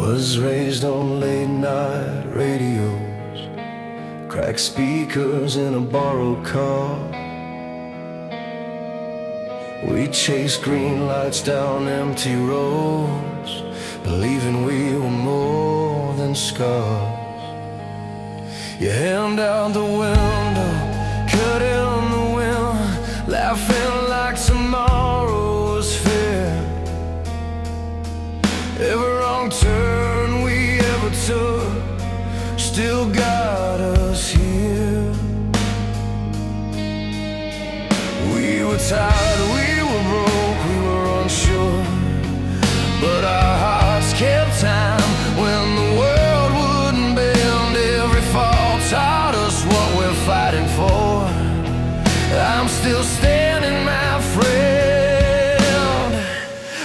Was raised on late night radios, cracked speakers in a borrowed car. We chased green lights down empty roads, believing we were more than scars. You hand out the window, cut in the wind, laughing like tomorrow was fair. Every wrong turn we ever took still got us here. We were tired, we were broke, we were unsure, but our hearts kept time when the world wouldn't bend. Every fall taught us what we're fighting for. I'm still standing, my friend.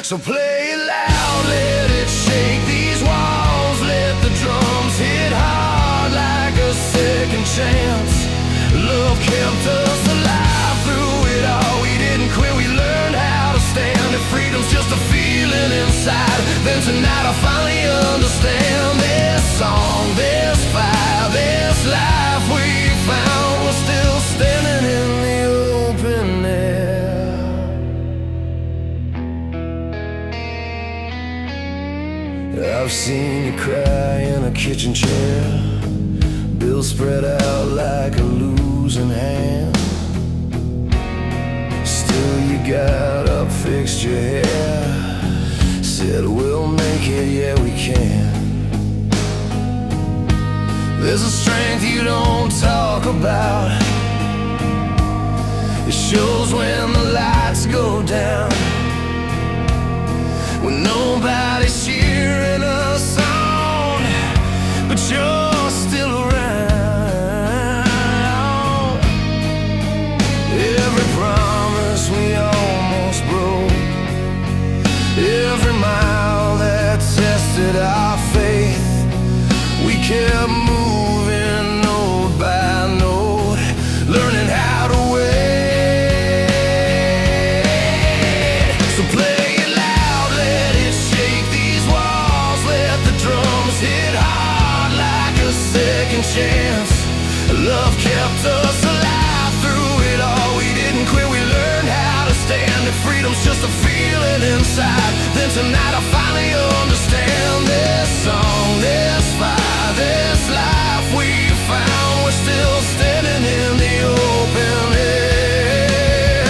So play it loud, let it shake these walls, let the drums hit hard like a second chance. Love kept us alive through it all. We didn't quit, we learned how to stand. If freedom's just a feeling inside, then tonight I finally understand. This song, this fire, this life we found, we're still standing in the open air. I've seen you cry in a kitchen chair, bills spread out like a losing hand. Still you got up, fixed your hair, said we'll make it, yeah we can. There's a strength you don't talk about, it shows when the lights go down, when nobody's cheering us on, but you're still around. Every promise we almost broke, every mile that tested our faith, we kept moving note by note, learning how to wait. So play it loud, let it shake these walls, let the drums hit hard like a second chance. Love kept us alive through it all. We didn't quit, we learned how to stand. If freedom's just a feeling inside, then tonight I finally understand. This song, this fire, this life we found, we're still standing in the open air.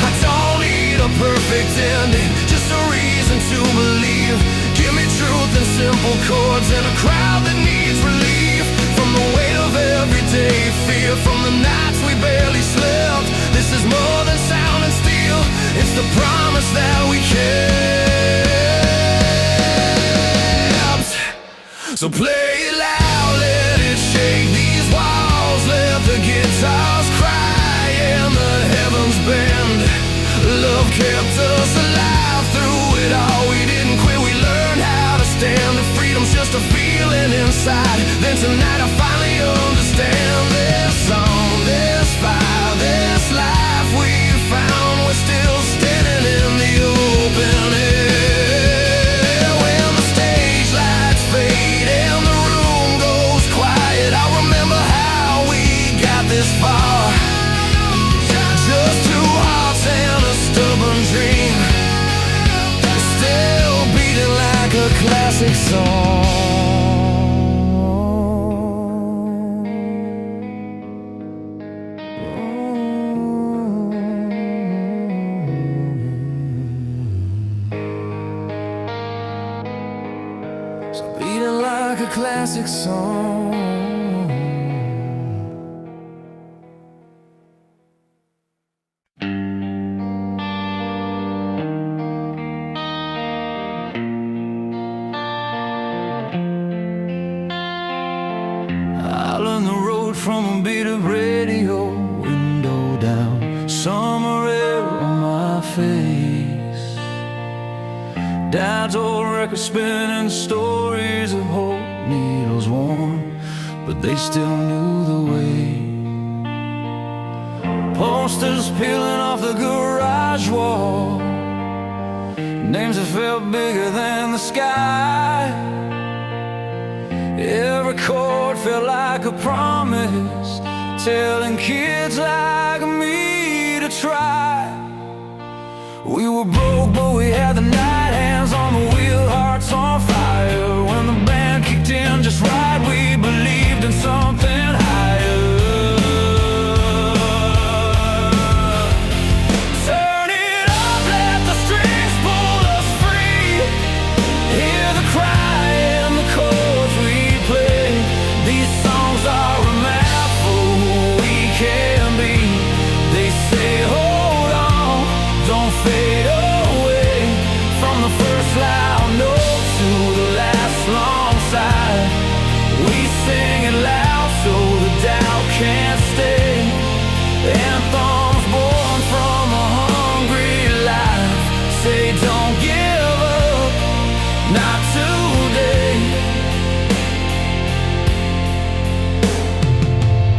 I don't need a perfect ending, just a reason to believe. Give me truth in simple chords and a crowd that needs relief from the weight of everyday fear, from the nights we barely slept. This is more than sound and steel, it's the promise that we kept. So play it loud, let it shake these walls, let the guitars cry and the heavens bend. Love kept us alive through it all. We didn't quit, we learned how to stand. If freedom's just a feeling inside, then tonight I finally understand. This song, this fire, this life we found, we're still standing in the open air. When the stage lights fade and the room goes quiet, I remember how we got this far. Just two hearts and a stubborn dream, still beating like a classic song. So beating like a classic song. From a beat of radio, window down, summer air on my face. Dad's old record spinning, stories of hope, needles worn, but they still knew the way. Posters peeling off the garage wall, Names that felt bigger than the sky. Every chord felt like a promise, telling kids like me to try. We were broke, but we had the night hands on the wheel, hearts on fire. When the band kicked in just right, we believed in something higher. Turn it up, let the strings pull us free. Hear the cry in the chords we play. These songs are a map for who we can be. They say hold on, don't fade away. From the first loud note to the last long sigh, we sing it loud so the doubt can't stay. Anthems born from a hungry life. Say don't give up, not today.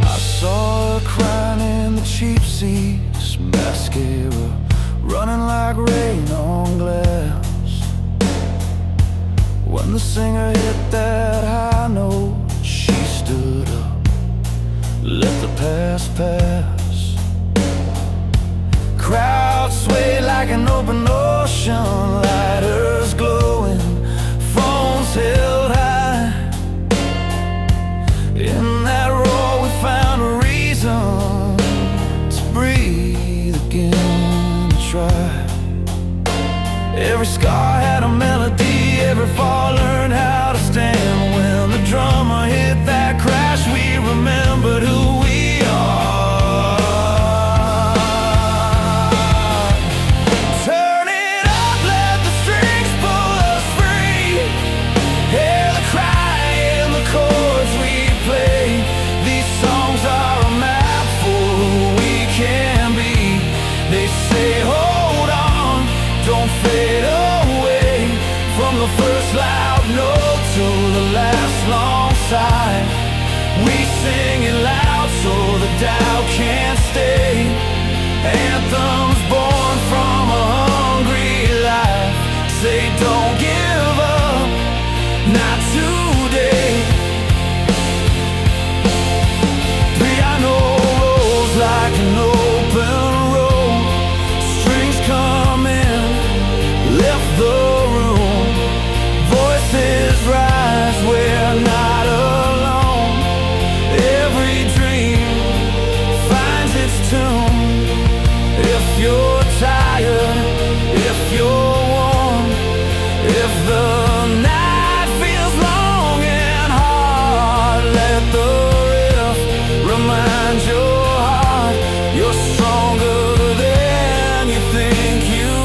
I saw her crying in the cheap seats, mascara running like rain on glass. When the singer hit that high note, she stood up, let the past pass. Crowd swayed like an open ocean, lighters glowing, phones held high. In that roar we found a reason to breathe again, to try. Every scar had a melody, every fall learned how to stand. When the drummer hit that crash, we remembered who we are. Turn it up, let the strings pull us free. Hear the cry in the chords we play. These songs are a map for who we can be. They say hold on, don't fade away. From the first loud note to the last long sigh, we sing it loud so the doubt can't stay. Anthems born from a hungry life. Say don't give up, not today. Piano rolls like an open road. Strings come in, left the room. Voices rise, we're not alone. Every dream finds its tune. If you're tired, if you're warm, if the night feels long and hard, let the riff remind your heart you're stronger than you think you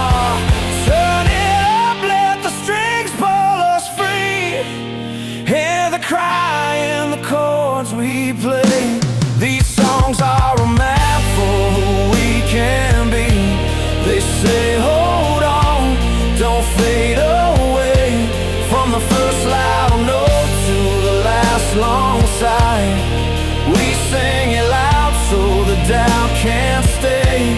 are. Turn it up, let the strings pull us free. Hear the cry in the chords we play. These songs are a map for who we can be. They say hold on, don't fade away. From the first loud note to the last long sigh, we sing it loud so the doubt can't stay.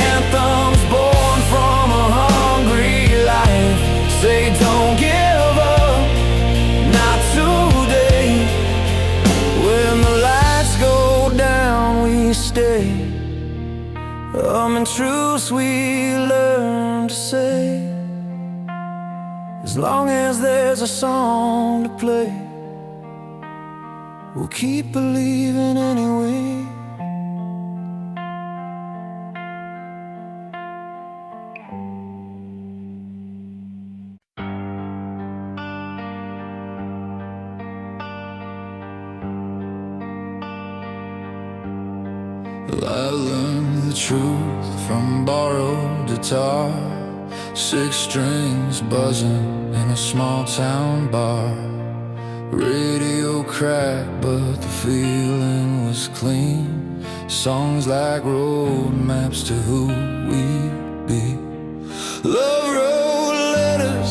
Anthems born from a hungry life. Say don't give up, not today. When the lights go down, we stay. In truth we learn to say, as long as there's a song to play, we'll keep believing anyway. I learned the truth from borrowed guitar, 6 strings buzzing in a small town bar. Radio cracked, but the feeling was clean. Songs like road maps to who we'd be. Love wrote letters,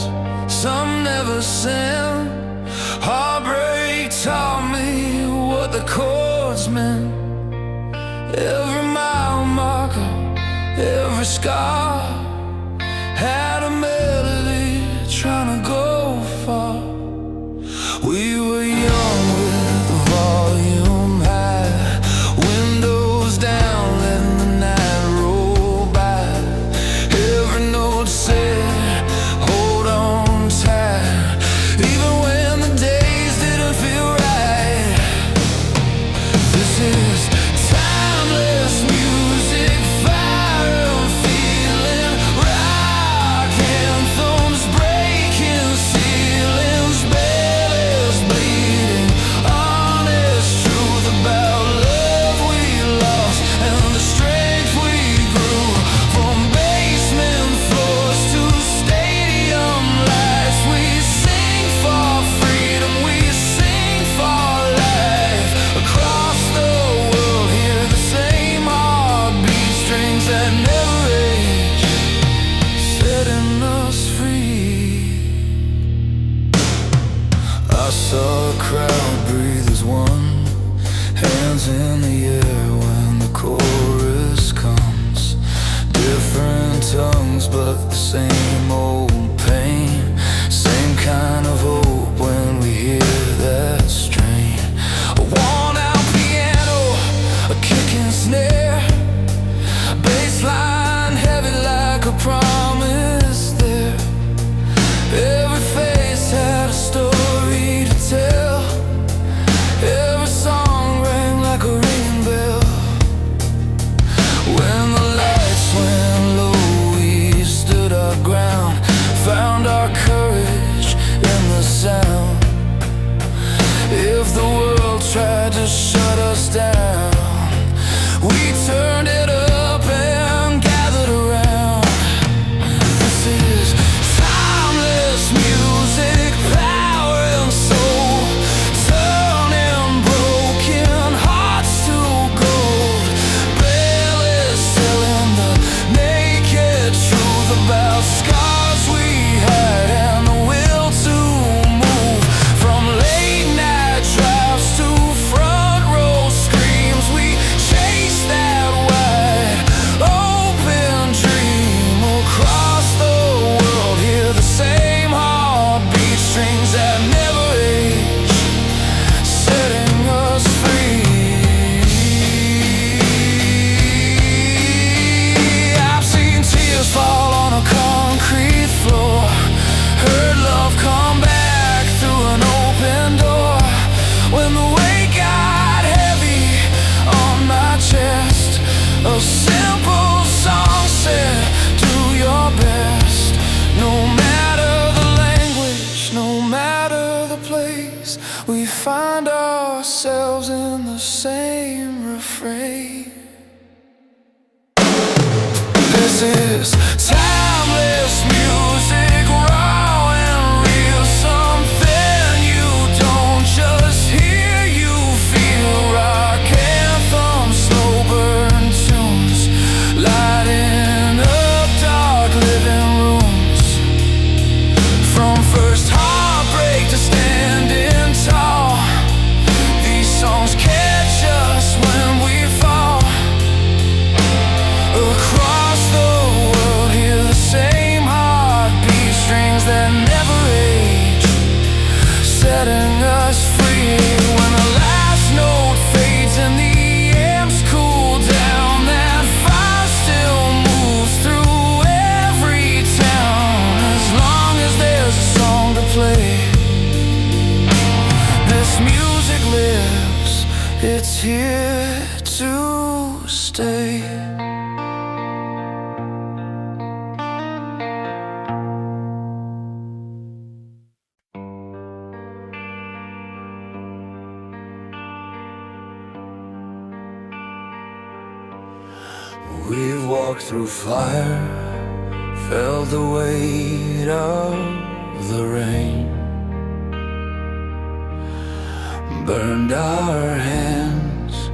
some never sent. Heartbreak taught me what the chords meant. Every mile marker every scar had a melody trying to go far. We were young with the volume high, windows down, letting the night roll by. Every note said, hold on tight, even when the days didn't feel right. This is timeless music, fire and feeling, rock anthems, breaking ceilings, bells bleeding, honest truth about love we lost and the strength we grew. From basement floors to stadium lights, we sing for freedom, we sing for life. Across the world, hear the same heartbeat, strings that never age, setting us free. I saw a crowd breathe as one, hands in the air when the chorus comes. Different tongues but the same old pain, same kind of hope when we hear that strain. A worn out piano, a kicking snare, bass line heavy like a promise there. Every face had a story to tell, every song rang like a ringing bell. When the lights went low, we stood our ground, found our courage in the sound. If the world tried to shut us down, we turned it up and gathered around. This is timeless music, power and soul, turning broken hearts to gold. Ballads telling the naked truth about scars we had and the will to move. From late night drives to front row screams, we chase that wide open dream. Across the world, hear the same heartbeat, strings that never age, setting us free. I've seen tears fall on a concrete floor, heard love come back through an open door. When the weight got heavy on my chest, a simple song said, do your best. No matter the language, no matter the place, we find ourselves in the same refrain. This is timeless music, raw and real, something you don't just hear, you feel. Rock anthems, slow burn tunes, lighting up dark living rooms. From first heartbreak to standing tall, these songs catch us when we fall. Across the world, hear the same heartbeat, strings that never age, setting us free. When the last note fades and the amps cool down, that fire still moves through every town. As long as there's a song to play, this music lives, it's here to stay. We've walked through fire, felt the weight of the rain, burned our hands,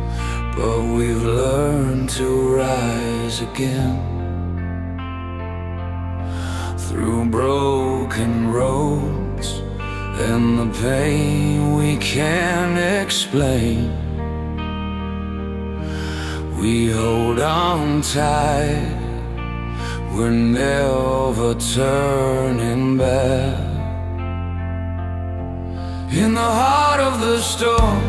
but we've learned to rise again. Through broken roads and the pain we can't explain, we hold on tight we're never turning back. In the heart of the storm,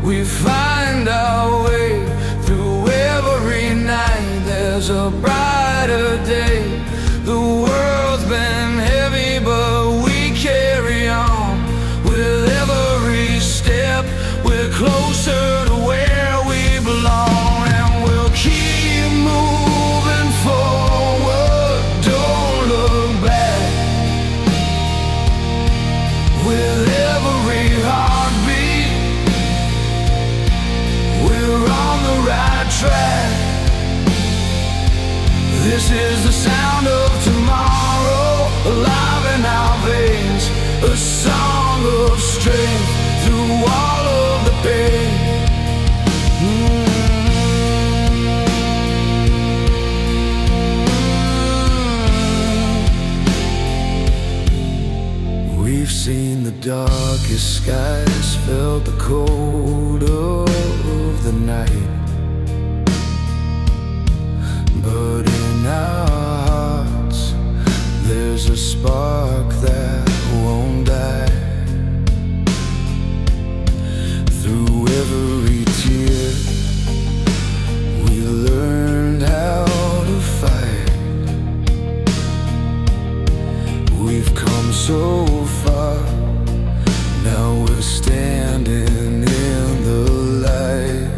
we find our way. Through every night, there's a brighter day. The world's been heavy, but we carry on. With every step, we're closer to where we belong. And we'll keep moving forward, don't look back. With every heartbeat, we're on the right track. This is the sound of tomorrow, alive in our veins. A song of strength through all of the pain. We've seen the darkest skies, felt the cold of the night. But in our hearts, there's a spark that won't die. Through every tear, we learned how to fight. We've come so far, now we're standing in the light.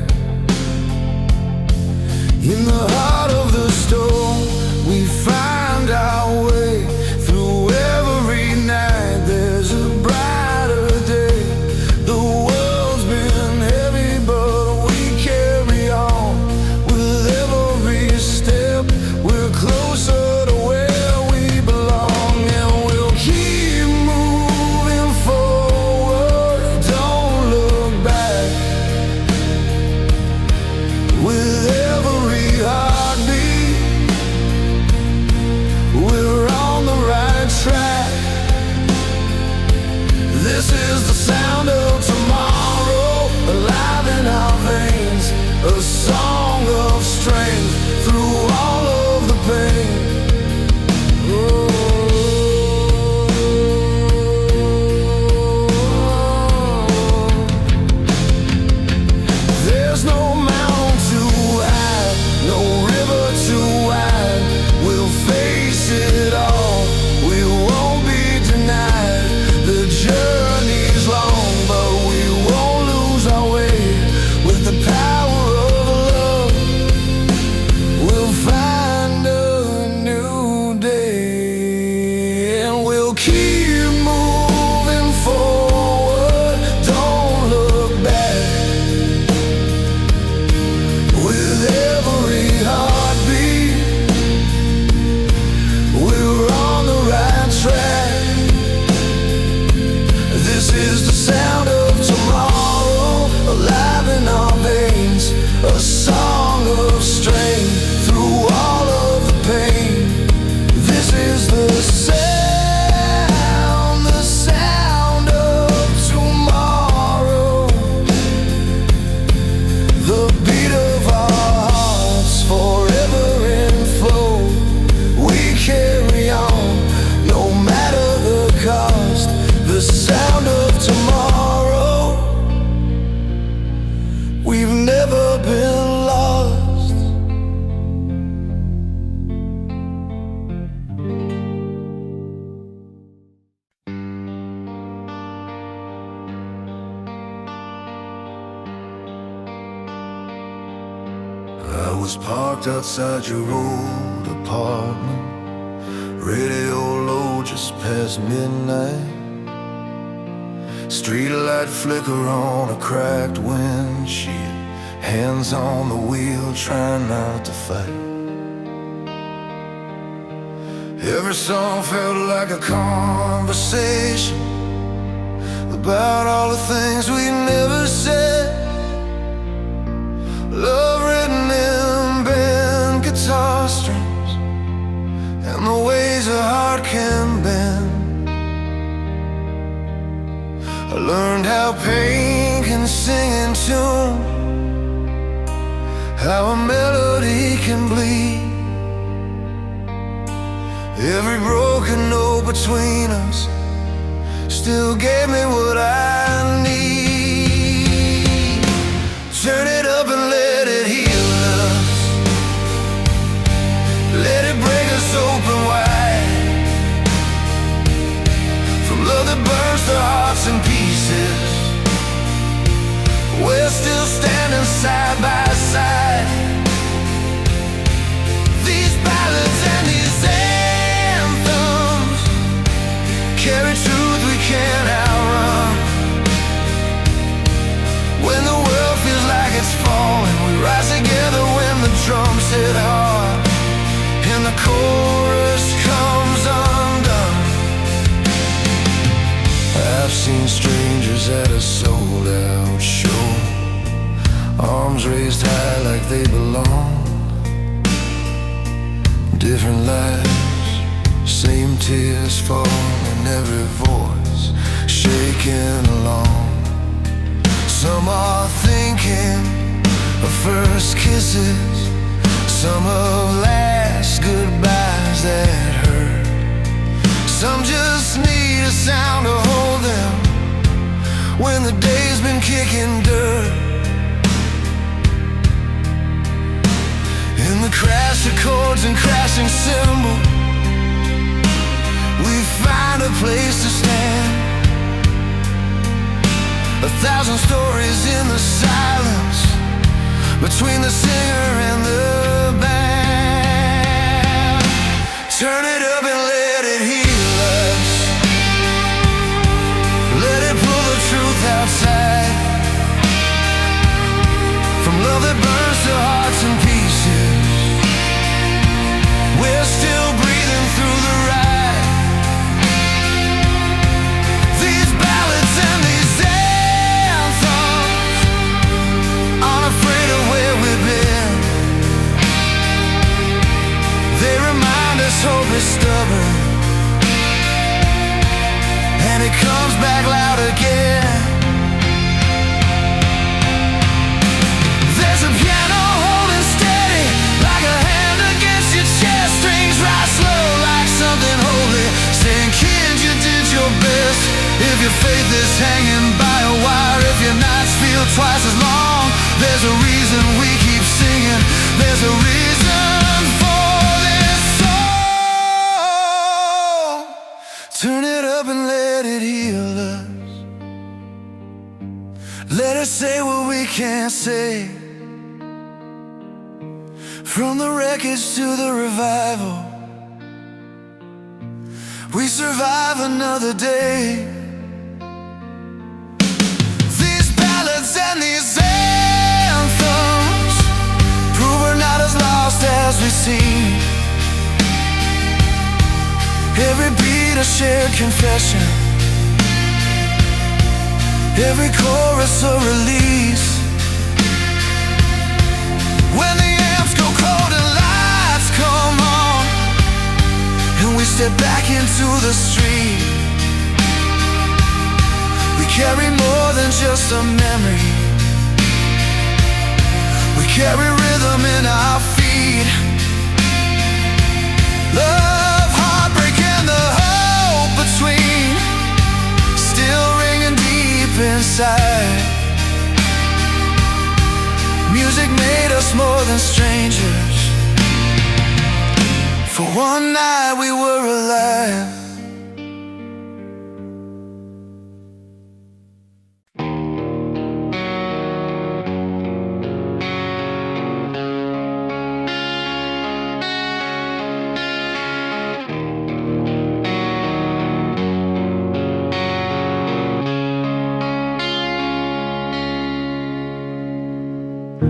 In the heart of the storm, we find our way. Through every night, there's a brighter day. The world's been heavy, but we carry on. With every step, we're closer to where we belong. And we'll keep moving forward, don't look back. With every heartbeat, we're on the right track. This is the sound of tomorrow, alive in our veins. A song of strength through all of the pain. There's no mountain too high, no river too wide. We'll face it all, we won't be denied. The journey's long, but we won't lose our way. With the power of love, we'll find a new day. And we'll keep moving forward, don't look back. With every heartbeat, we're on the right track. This is the sound of tomorrow, alive in our veins. A song of strength through all of the pain. This is the sound of tomorrow. The beat of our hearts forever in flow. We carry on, no matter the cost. The sound of tomorrow, we've never been lost. I was parked outside your old apartment, radio low just past midnight. Streetlight flicker on a cracked windshield, hands on the wheel trying not to fight. Every song felt like a conversation about all the things we never said. Love written in bent guitar strings, and the ways a heart can bend. I learned how pain can sing in tune, how a melody can bleed. broken note between us still gave me what I need. Turn it up and let it heal us. Let it break us open wide. From love that burns their hearts in pieces, we're still standing side by side. These ballads and these anthems carry truth we can't outrun. When the world feels like it's falling, we rise together when the drums hit hard and the chorus comes undone. I've seen strangers at a sold-out show, arms raised high like they belong. Different lives, same tears falling in every voice, shaking along. Some are thinking of first kisses, some of last goodbyes that hurt. Some just need a sound to hold them when the day's been kicking dirt. In the crash of chords and crashing cymbals, we find a place to stand. 1,000 stories in the silence between the singer and the band. Turn it up and let it heal us. Let it pull the truth outside. From love that burns to hearts in pieces, we're still breathing through the ride. These ballads and these anthems aren't afraid of where we've been. They remind us hope is stubborn, and it comes back loud again. There's a piano holding steady like a hand against your chest. Strings rise slow like something holy, saying, kid, you did your best. If your faith is hanging by a wire, if your nights feel twice as long, there's a reason we keep singing. There's a reason for this song. Turn it up and let it heal us. Let us say what we can't say. From the wreckage to the revival, we survive another day. These ballads and these anthems prove we're not as lost as we seem. Every beat a shared confession, every chorus a release. When the amps go cold and lights come on, and we step back into the street, we carry more than just a memory. We carry rhythm in our feet. Love, heartbreak, and the hope between, still ringing deep inside. Music made us more than strangers. For one night we were alive.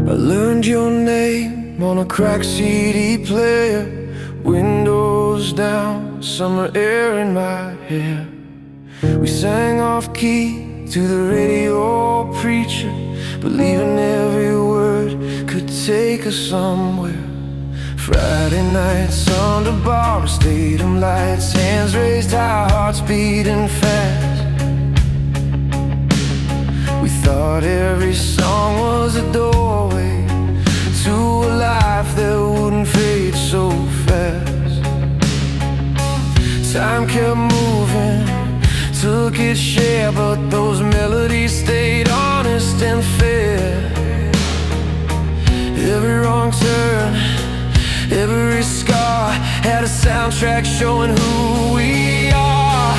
I learned your name on a cracked CD player, windows down, summer air in my hair. We sang off key to the radio preacher, believing every word could take us somewhere. Friday nights under bar, stadium lights, hands raised high, hearts beating fast. We thought every song was a doorway to a life that wouldn't fade so fast. Time time kept moving, took its share, but those melodies stayed honest and fair. Every wrong turn, every scar had a soundtrack showing who we are.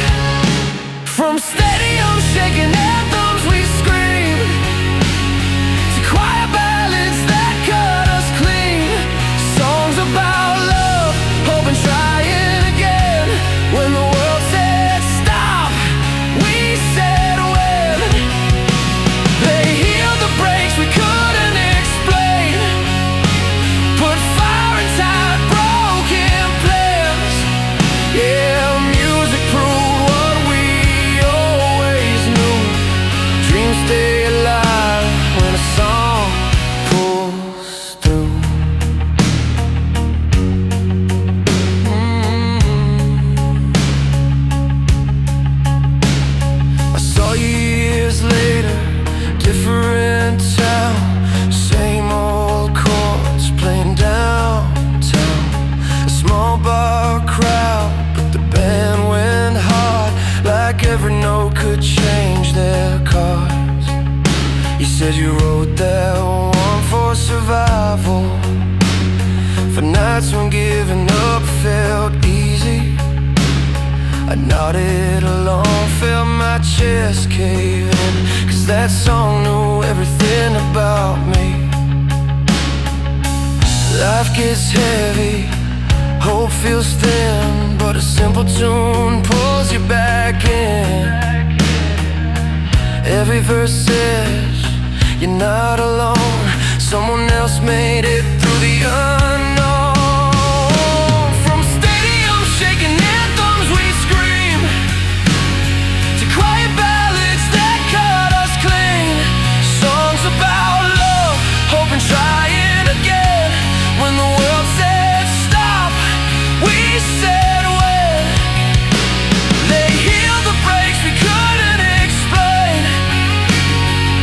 From stadium shaking anthems we scream, to quiet ballads that cut us clean. Songs about love, hope and trying again. When the world said stop, we said when. They healed the breaks we couldn't explain, put fire inside broken plans. Yeah, music proved what we always knew. Dreams stay alive when a song pulls through. I saw you years later, different town, same old chords playing downtown. A small bar crowd, but the band went hard, like every note could change their cards. You said you wrote that one for survival, for nights when giving up felt easy. I nodded along, felt my chest cave in, 'cause that song knew everything about me. Life gets heavy, hope feels thin, but a simple tune pulls you back in. Every verse says you're not alone, someone else made it through the unknown. From stadium shaking anthems we scream, to quiet ballads that cut us clean. Songs about love, hope and trying again. When the world said stop, we said when. They healed the breaks we couldn't explain,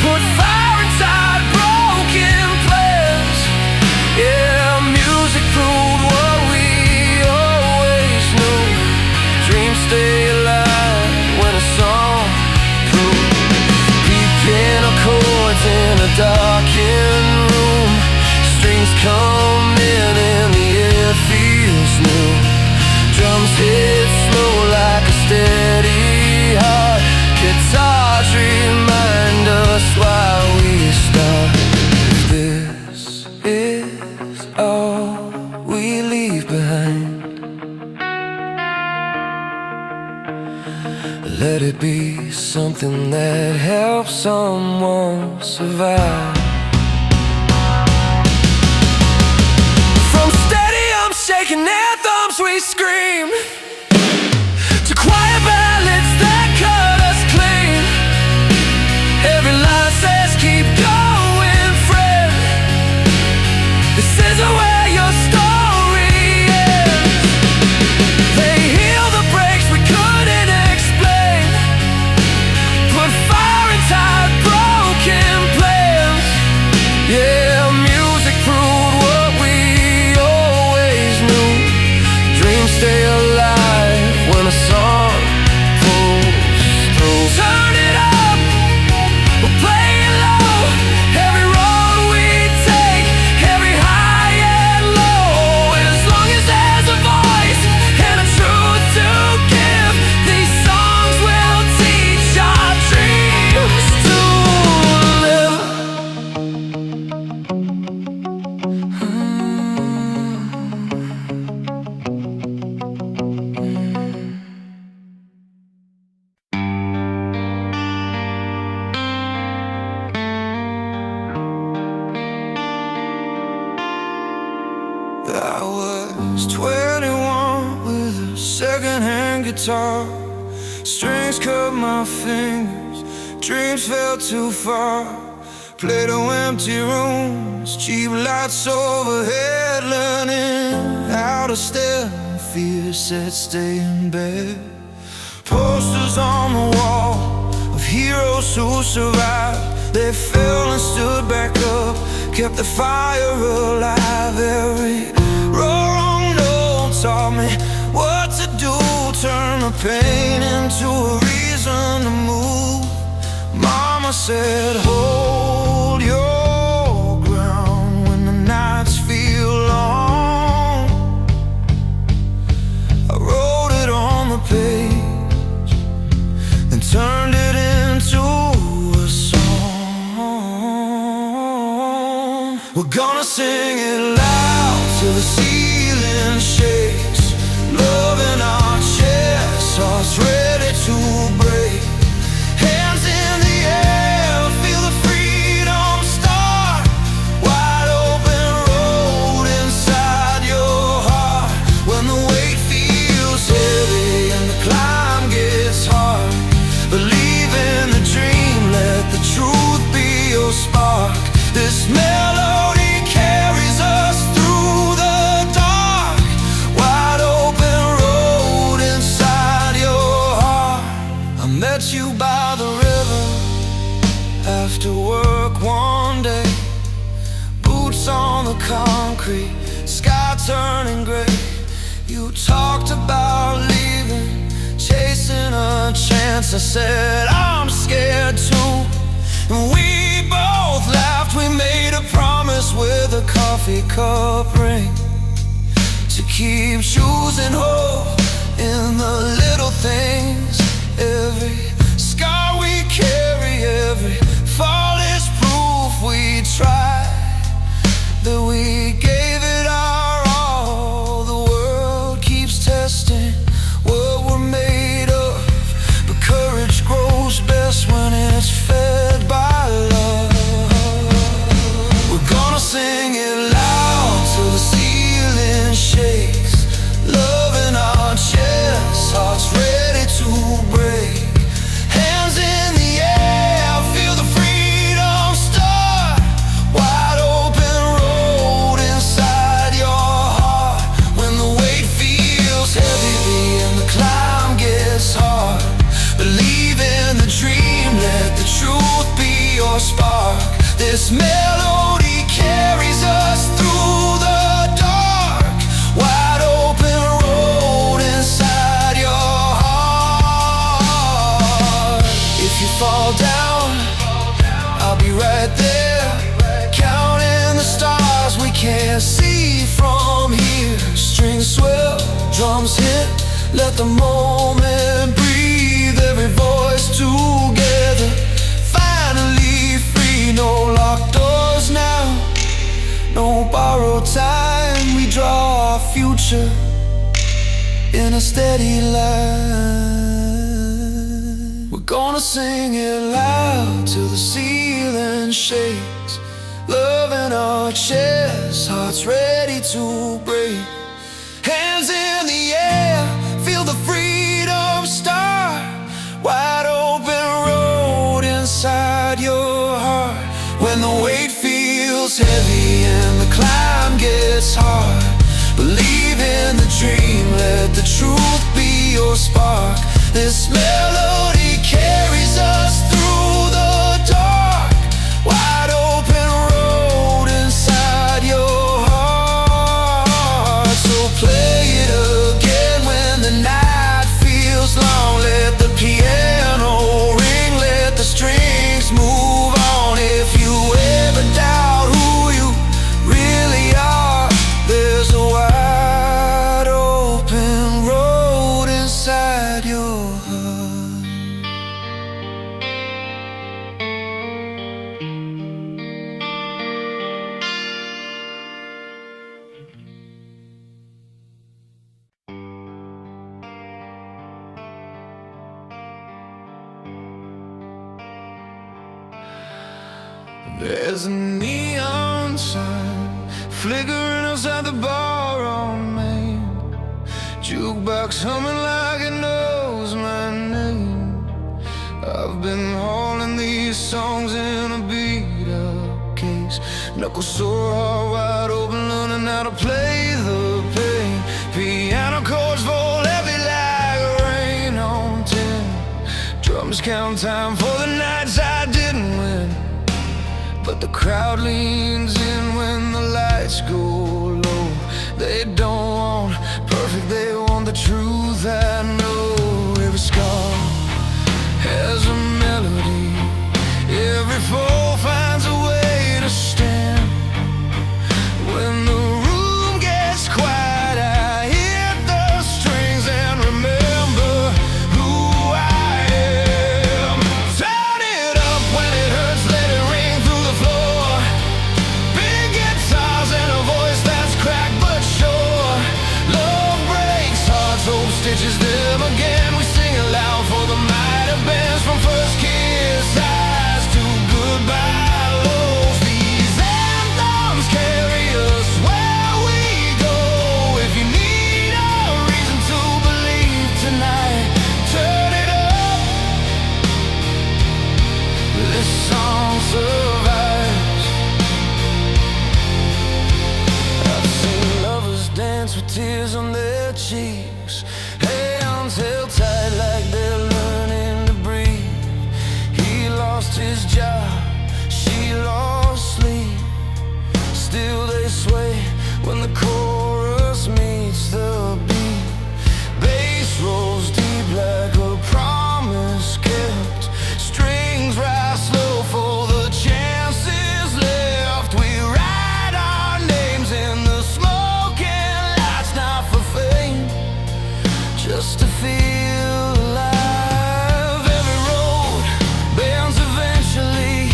put fire inside broken plans. Yeah, music proved what we always knew. Dreams stay alive when a song proves. Piano chords in a darkened room, strings come in and the air feels new. Drums hit slow like a steady heart, guitars remind us why we start. If this is all we leave behind, let it be something that helps someone survive. From stadium shaking anthems we scream, to quiet ballads that cut us clean. Every line says keep going, friend. This isn't where your story ends. They heal the breaks we couldn't explain, put fire inside broken plans. Yeah, music proved what we always knew. Dreams stay alive when a song pulls through. Turn it up, we'll play it low. Every road we take, every high and low. As long as there's a voice and a truth to give, these songs will teach our dreams to live. I was 21 with a second-hand guitar. Strings cut my fingers, dreams fell too far. Played to empty rooms, cheap lights overhead, learning how to stare. Fear said stay in bed. Posters on the wall of heroes who survived. They fell and stood back up, kept the fire alive. Every wrong note taught me what to do, turn the pain into a reason to move. Mama said, hold your ground when the nights feel long. I wrote it on the page, then turned it into a song. We're gonna sing it loud till the ceiling shakes. Love in our chests, hearts ready to break. Hands in the air, feel the freedom start. Wide open road inside your heart. When the weight feels heavy and the climb gets hard, believe in the dream, let the truth be your spark. This melody carries us through the dark. Wide open road inside your heart. I met you by the river after work one day. Boots on the concrete, sky turning gray. You talked about leaving, chasing a chance. I said, I'm scared too. And we both laughed, we made a promise with a coffee cup ring, to keep choosing hope in the little things. Every scar we carry, every fall is proof we tried, that we gave it our all. The world keeps testing what we're made of, but courage grows best when it's fed by love. We're gonna sing it loud till the ceiling shakes. Love in our chests, hearts ready to break. Hands in the air, feel the freedom start. Wide open road inside your heart. When the weight feels heavy and the climb gets hard, believe in the dream, let the truth be your spark. This melody carries us through the dark. Wide open road inside your heart. If you fall down, I'll be right there, counting the stars we can't see from here. Strings swell, drums hit, let the moment breathe. Every voice together, finally free. No locked doors now, no borrowed time. We draw our future in a steady line. We're gonna sing it loud till the ceiling shakes. Love in our chests, hearts ready to break. Hands in the air, feel the freedom start. Wide open road inside your heart. When the weight feels heavy and the climb gets hard, believe in the dream, let the truth be your spark. This melody carries us through the dark. Wide open road inside your heart. So play it again when the night feels long. Let the piano ring, let the strings move on. If you ever doubt who you really are, there's a wide open road inside your heart. There's a neon sign flickering outside the bar on Main. Jukebox humming like it knows my name. I've been hauling these songs in a beat-up case. Knuckles sore, heart wide open, learning how to play the pain. Piano chords fall heavy like rain on tin. Drums count time for the nights I didn't win. But the crowd leans in when the lights go low. They don't want perfect, they want the truth. I know their cheeks, hands held tight like they're learning to breathe. He lost his job, she lost sleep. Still they sway when the chorus meets the beat. Bass rolls deep like a promise kept. Strings rise slow for the chances left. We write our names in the smoke and lights, not for fame, just to feel alive. Every road bends eventually,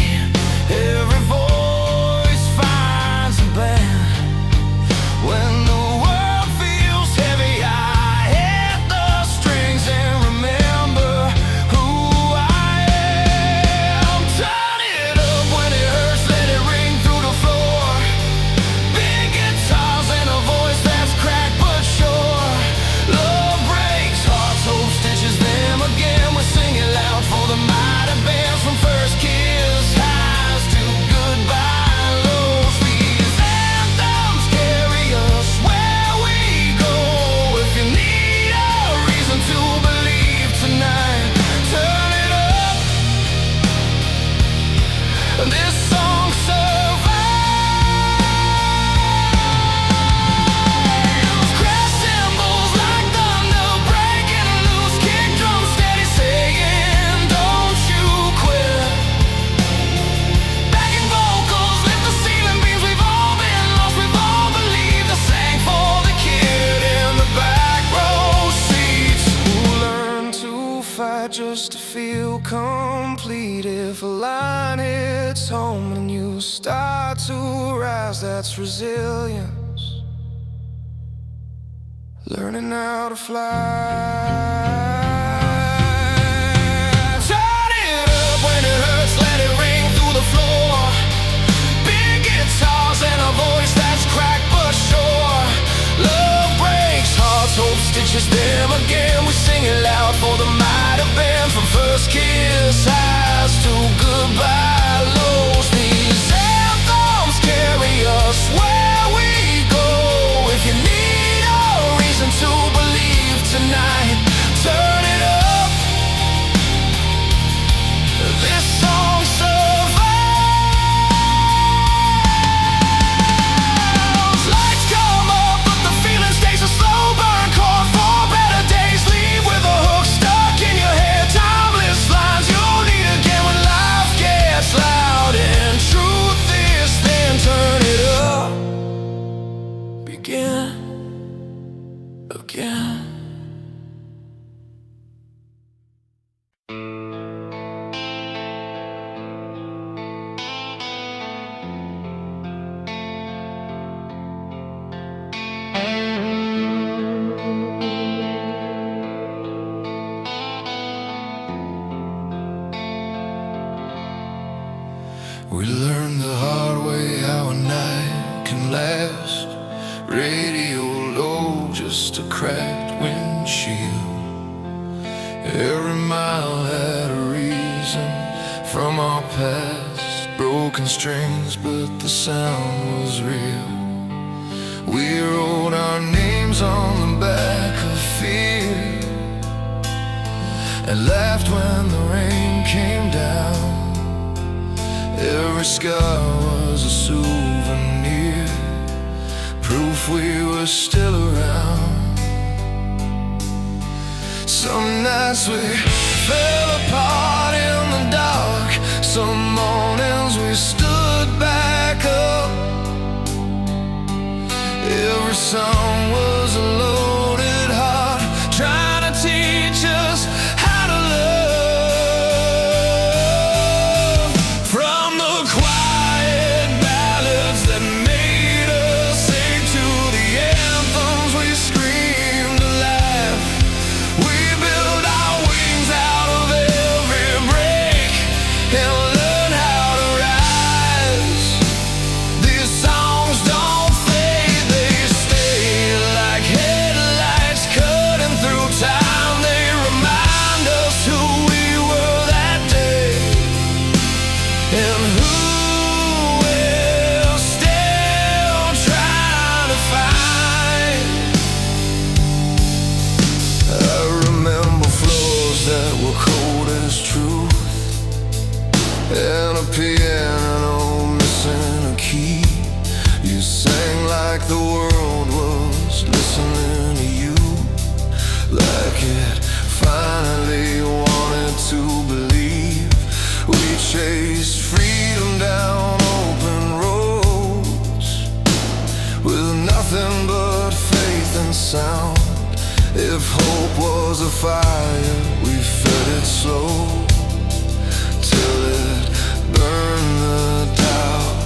every voice finds a band. When the world feels heavy, I hit the strings and remember who I am. Turn it up when it hurts, let it ring through the floor. Big guitars and a voice that's cracked but sure. Love breaks hearts, hope stitches them again. We sing it loud for the mighty bands, from first kiss highs to goodbye lows. These anthems carry us where we go. If you need a reason to believe tonight, turn it up. This song survives. Crash cymbals like thunder breaking loose, kick drums steady saying don't you quit. Backing vocals lift the ceiling beams. We've all been lost, we've all believed. I sang for the kid in the back row seats, who learned to fight just to feel complete. If a line hits home and you start to rise, that's resilience, learning how to fly. Turn it up when it hurts, let it ring through the floor. Big guitars and a voice that's cracked but sure. Love breaks hearts, hope stitches them again. We sing it loud for the mighty band, from first kiss highs to goodbye lows. These anthems carry us where we go. If you need a reason to believe tonight, turn it up. This song survives. Lights come up, but the feeling stays a slow burn. Chord for better days, leave with a hook stuck in your head. Timeless lines you'll need again when life gets loud and truth is thin. Turn it up, begin again. We learned the hard way how a night can last. Radio low, just a cracked windshield. Every mile had a reason from our past. Broken strings, but the sound was real. We wrote our names on the back of fear, and laughed when the rain came down. Every scar was a souvenir, proof we were still around. Some nights we fell apart in the dark, some mornings we stood back up. Every song was a loaded heart, trying to teach us how to love. From the quiet ballads that made us sing to the anthems we screamed to laugh, we built our wings out of every break and learned how to rise. These songs don't fade, they stay like headlights. is truth, and a piano missing a key. You sang like the world was listening to you, like it finally wanted to believe. We chased freedom down open roads with nothing but faith and sound. If hope was a fire, we fed it slow till it burned the doubt.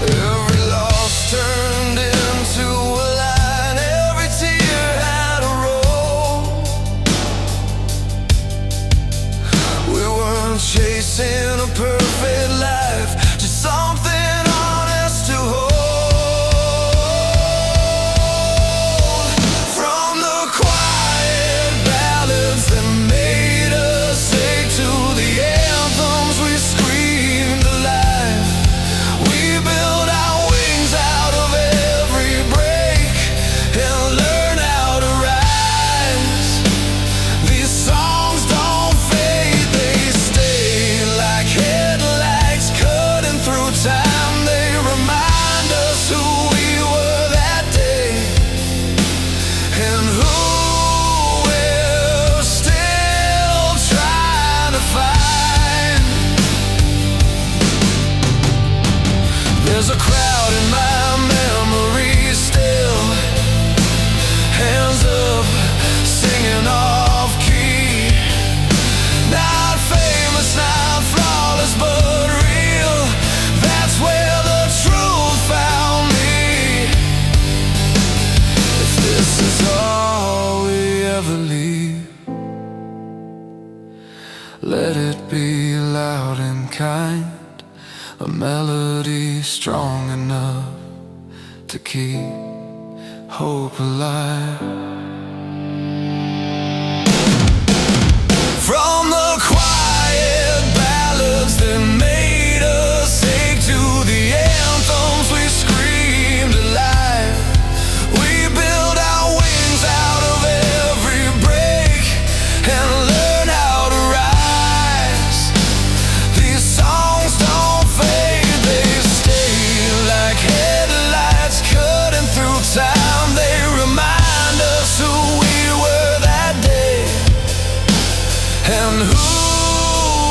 Every loss turned into a line, every tear had a role. We weren't chasing a perfect life, just something honest to hold. From the quiet ballads that made us ache to the anthems we screamed alive, we built our wings out of every break and learned how to rise. These songs don't fade, they stay like headlights cutting through time. They remind us who we were that day and who we're still trying to find. There's a crowd in my memory still, hands up, singing off key. Not famous, not flawless, but real. That's where the truth found me. If this is all we ever leave, let it be loud and kind, a melody strong enough to keep hope alive. From the quiet ballads that made us ache to the anthems we screamed alive, we built our wings out of every break and learned how to rise. These songs don't fade, they stay like headlights cutting through time. They remind us who we were that day and who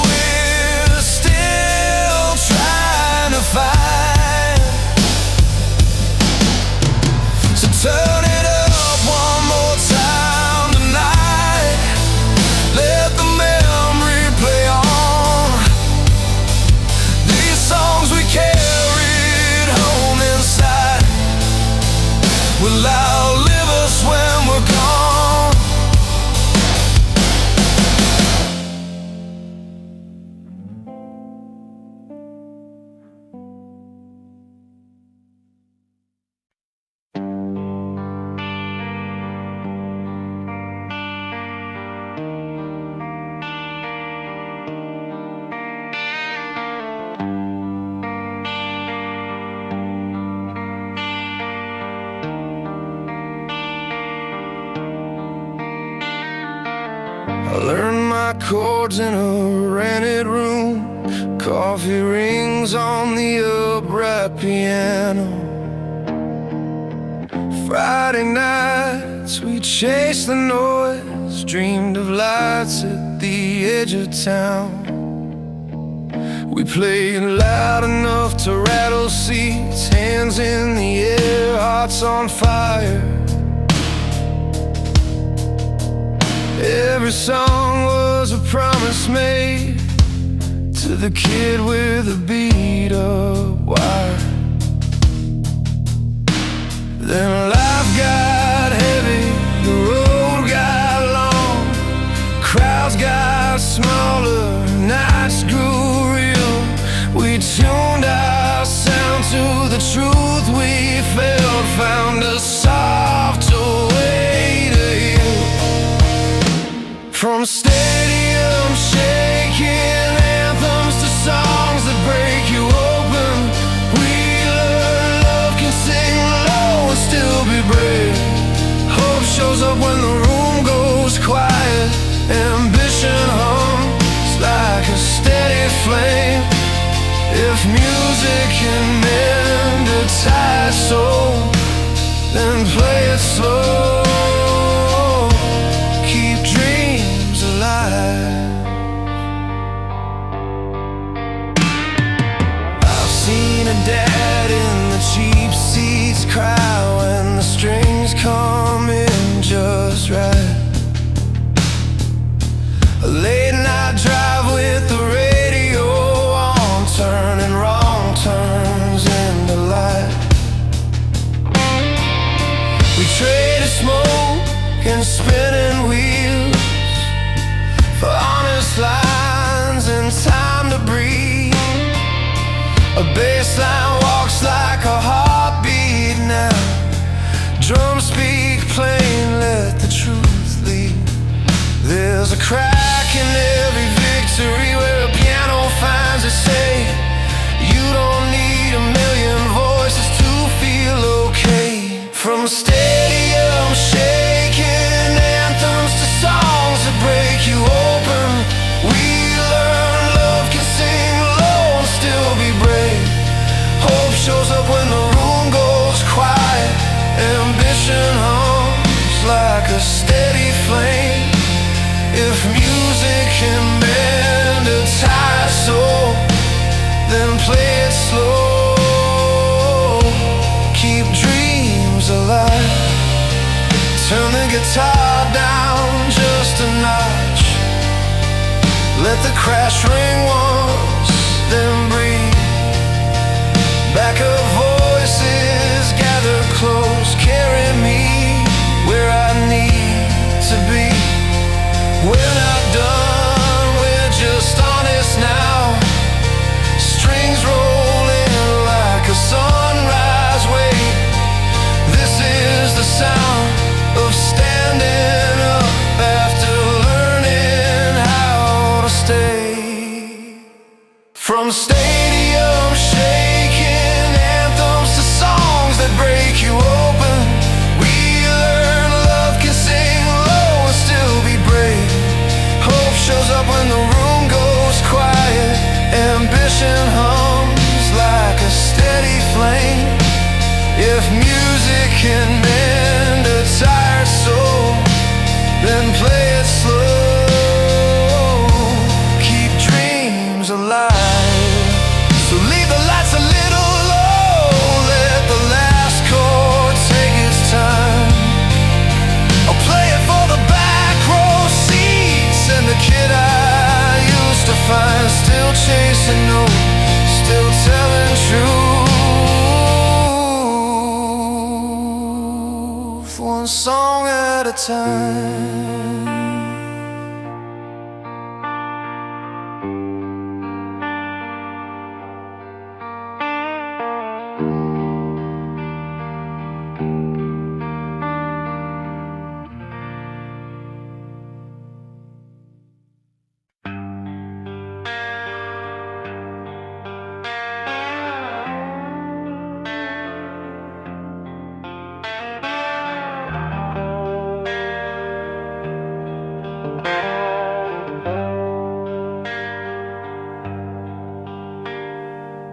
we're still trying to find. So turn it up one more time tonight, let the memory play on. These songs we carried home inside will outlive us when we're gone. I learned my chords in a rented room, coffee rings on the upright piano. Friday nights we chased the noise, dreamed of lights at the edge of town. We played loud enough to rattle seats, hands in the air, hearts on fire. Every song was a promise made to the kid with a beat-up wire. Then life got heavy, the road got long, crowds got smaller, nights grew real. We tuned our sound to the truth we felt, found a softer way to heal. From stadium shaking anthems to songs that break you open, we learn love can sing low and still be brave. was right. A late night drive with the radio on, turning wrong turns into light. We traded smoke and spinning wheels for honest lines and time to breathe. A bass line walks like a heartbeat now. Drums speak plain, let the truth lead. There's a crack in every victory where a piano finds its say. You don't need a million voices to feel okay. From stadium shaking anthems to songs that break you open, we learn love can sing low and still be brave. Hope shows up when the room goes quiet. Ambition hums like a steady flame. If music can bend a tired soul, then play it slow. Keep dreams alive. Turn the guitar down just a notch. Let the crash ring once, then breathe. Back of voices gather close, carry me where I need to be. We're not done, we're just honest now. Strings rolling like a sunrise wave. This is the sound of standing up after learning how to stay. From stadium shaking anthems to songs that break you open, we learn love can sing low and still be brave. Hope shows up when the room goes quiet. Ambition hums like a steady flame. If music can mend a tired soul, then play it slow. Keep dreams alive. So leave the lights a little low, let the last chord take its time. I'll play it for the back row seats and the kid I used to find. Still chasing notes, still telling truth, one song at a time.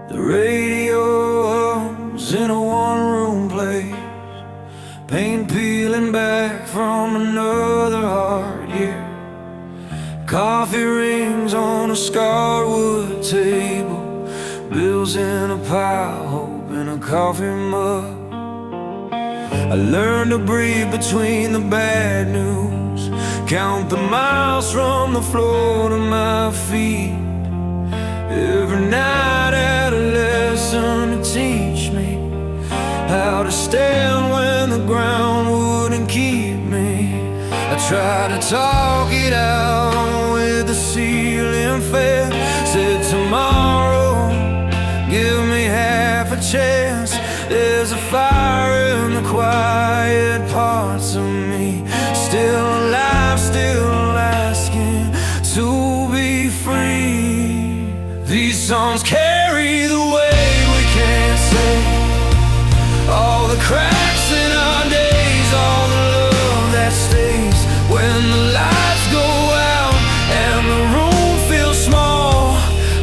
The radio hums in a one-room place, paint peeling back from another hard year. Coffee rings on a scarred wood table, bills in a pile, hope in a coffee mug. I learned to breathe between the bad news, count the miles from the floor to my feet. Every night had a lesson to teach me how to stand when the ground wouldn't keep me. I tried to talk it out with the ceiling fan. Said tomorrow, give me half a chance. There's a fire in the quiet parts of me, still alive, still asking to be free. These songs carry the weight we can't say. All the cracks in our days, all the love that stays when the lights go out and the room feels small.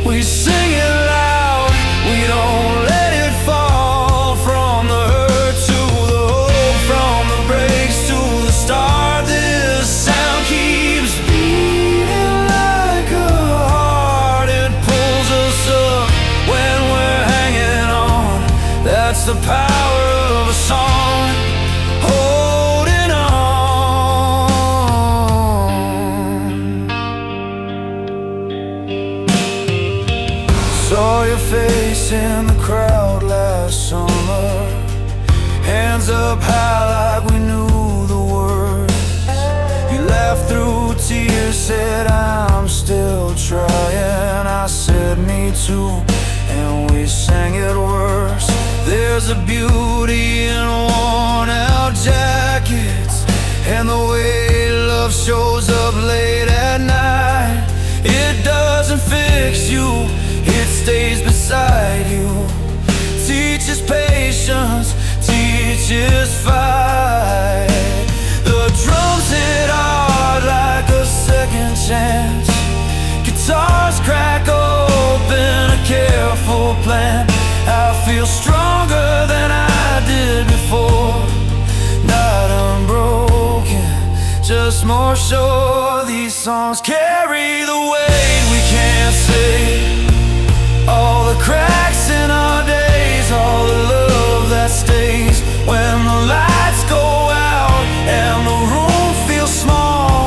We sing it loud, we don't let it fall. From the hurt to the hope, from the breaks to the start, this sound keeps beating like a heart. It pulls us up when we're hanging on. That's the power of a song, holding on. too, and we sang it worse. There's a beauty in worn out jackets, and the way love shows up late at night. It doesn't fix you, it stays beside you. Teaches patience, teaches fight. The drums hit hard like a second chance. Guitars crack open a careful plan. I feel stronger than I did before. Not unbroken, just more sure. These songs carry the weight we can't say. All the cracks in our days, all the love that stays. When the lights go out and the room feels small,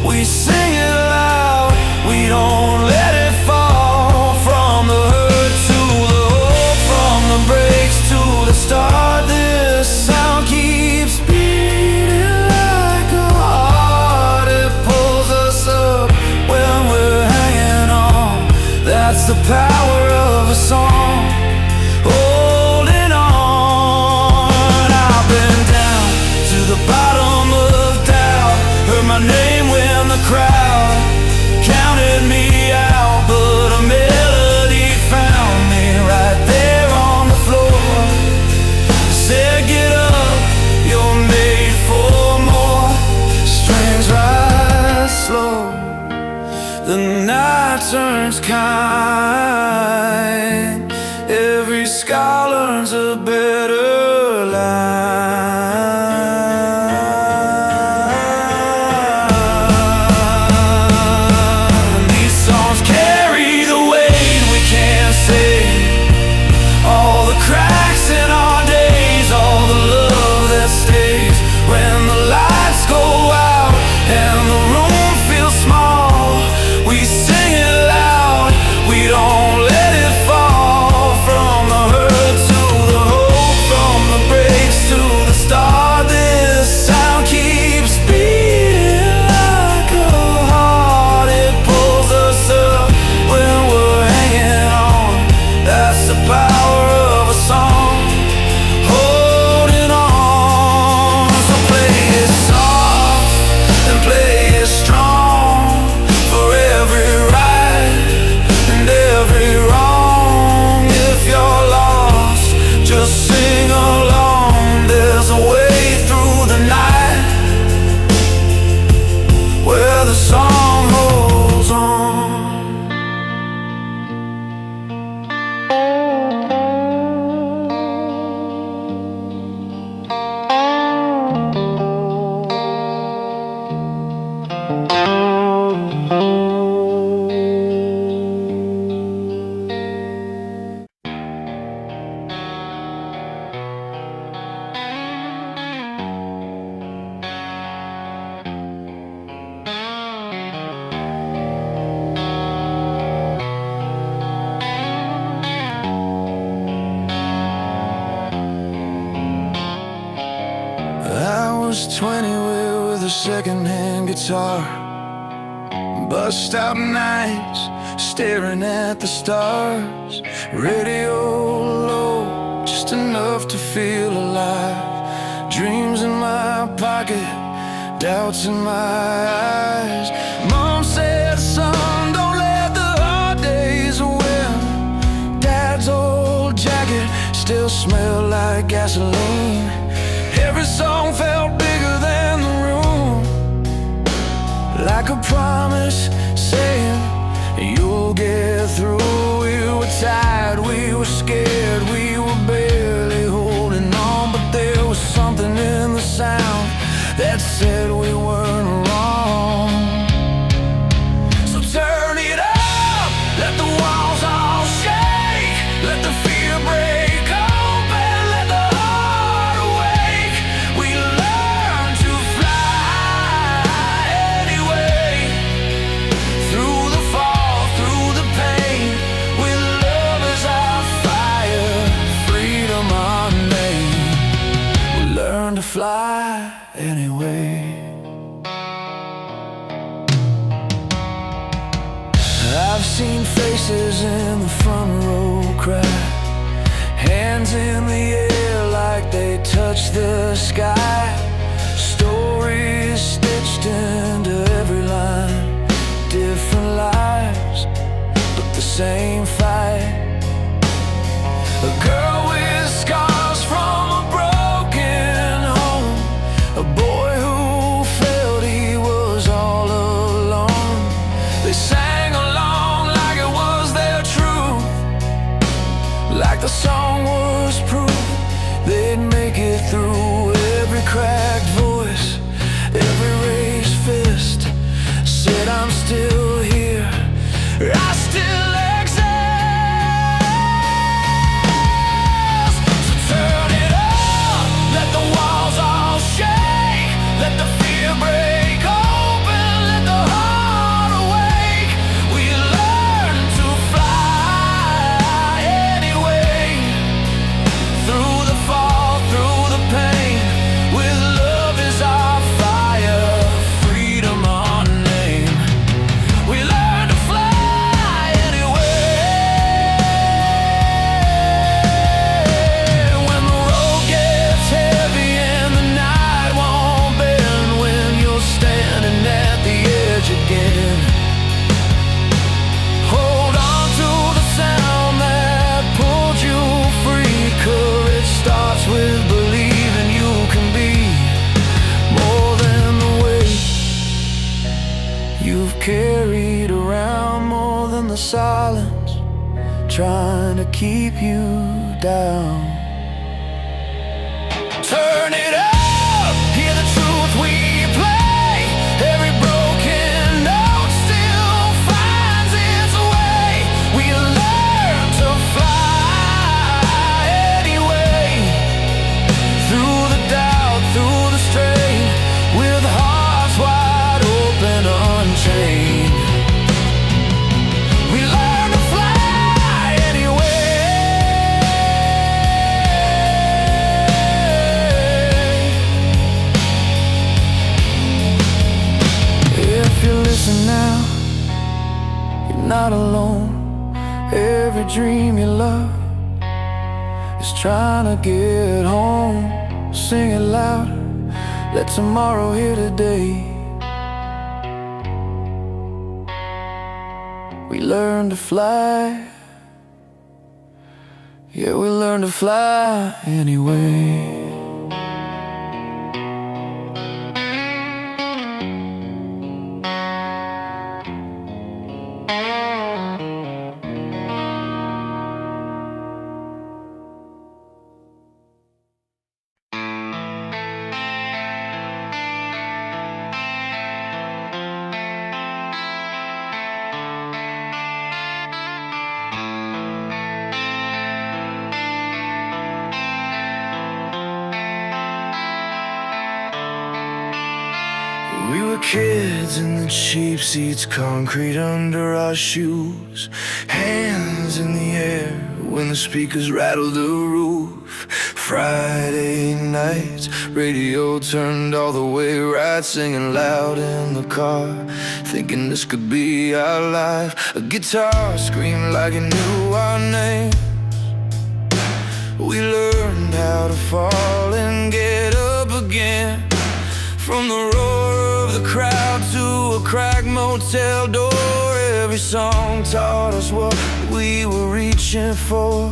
we sing it loud, we don't let it fall. From the hurt to the hope, from the breaks to the start, this sound keeps beating like a heart. It pulls us up when we're hanging on. That's the power of a song, holding on. I've been down to the bottom of doubt, heard my name when the crowd counted me out, but a melody found me right there on the floor. Said get up, you're made for more. Strings rise slow, the night turns kind. Every scar learns a better line. These songs carry the weight we can't say. All the cracks in our days, all the love that stays. When the lights go out and the room feels small, we sing it loud, we don't let it fall. From the hurt to the hope, from the breaks to the start, this sound keeps beating like a heart. It pulls us up when we're hanging on. That's the power of a song, holding on. So play it soft and play it strong, for every right and every wrong. If you're lost, just sing along. There's a way through the night where the song holds on. I was 20 with a second-hand guitar, bust out nights, staring at the stars. Radio low, just enough to feel alive. Dreams in my pocket, doubts in my eyes. Mom said, son, don't let the hard days win. Dad's old jacket still smelled like gasoline. Every song felt bigger than the room, like a promise saying you'll get through. We were tired, we were scared, we were barely holding on, but there was something in the sound that said we weren't wrong. So turn it up, let the walls all shake, let the fear break open, let the heart awake. We learn to fly anyway, through the fall, through the pain, with love as our fire, freedom unnamed. We learn to fly anyway. I've seen faces in the front crack, hands in the air like they touch the sky. Stories stitched into every line, different lives, but the same fight. A girl with scars from a broken home, a boy who felt he was all alone. They sang along like it was their truth, like the song was proof they'd make it through. Every cracked voice, every raised fist said I'm still here, I still exist. So turn it up, let the walls all shake, let the fear break open, let the heart awake. We learn to fly anyway, through the fall, through the pain, with love as our fire, freedom our name. We learn to fly anyway. When the road gets heavy and the night won't bend, when you're standing at the edge again, hold on to the sound that pulled you free. Courage starts with believing you can be more than the weight you've carried around, more than the silence trying to keep you down. Turn it up, hear the truth we play. Every broken note still finds its way. We learn to fly anyway, through the doubt, through the strain, with hearts wide open, unchained. We learn to fly anyway. If you listen now, you're not alone. Every dream you love is trying to get home. Sing it louder, let tomorrow hear today. We learn to fly, yeah, we learn to fly anyway. We were kids in the cheap seats, concrete under our shoes, hands in the air when the speakers rattled the roof. Friday nights, radio turned all the way right, singing loud in the car, thinking this could be our life. A guitar screamed like it knew our names. We learned how to fall and get up again, from the roar of the crowd to a cracked motel door. Every song taught us what we were reaching for.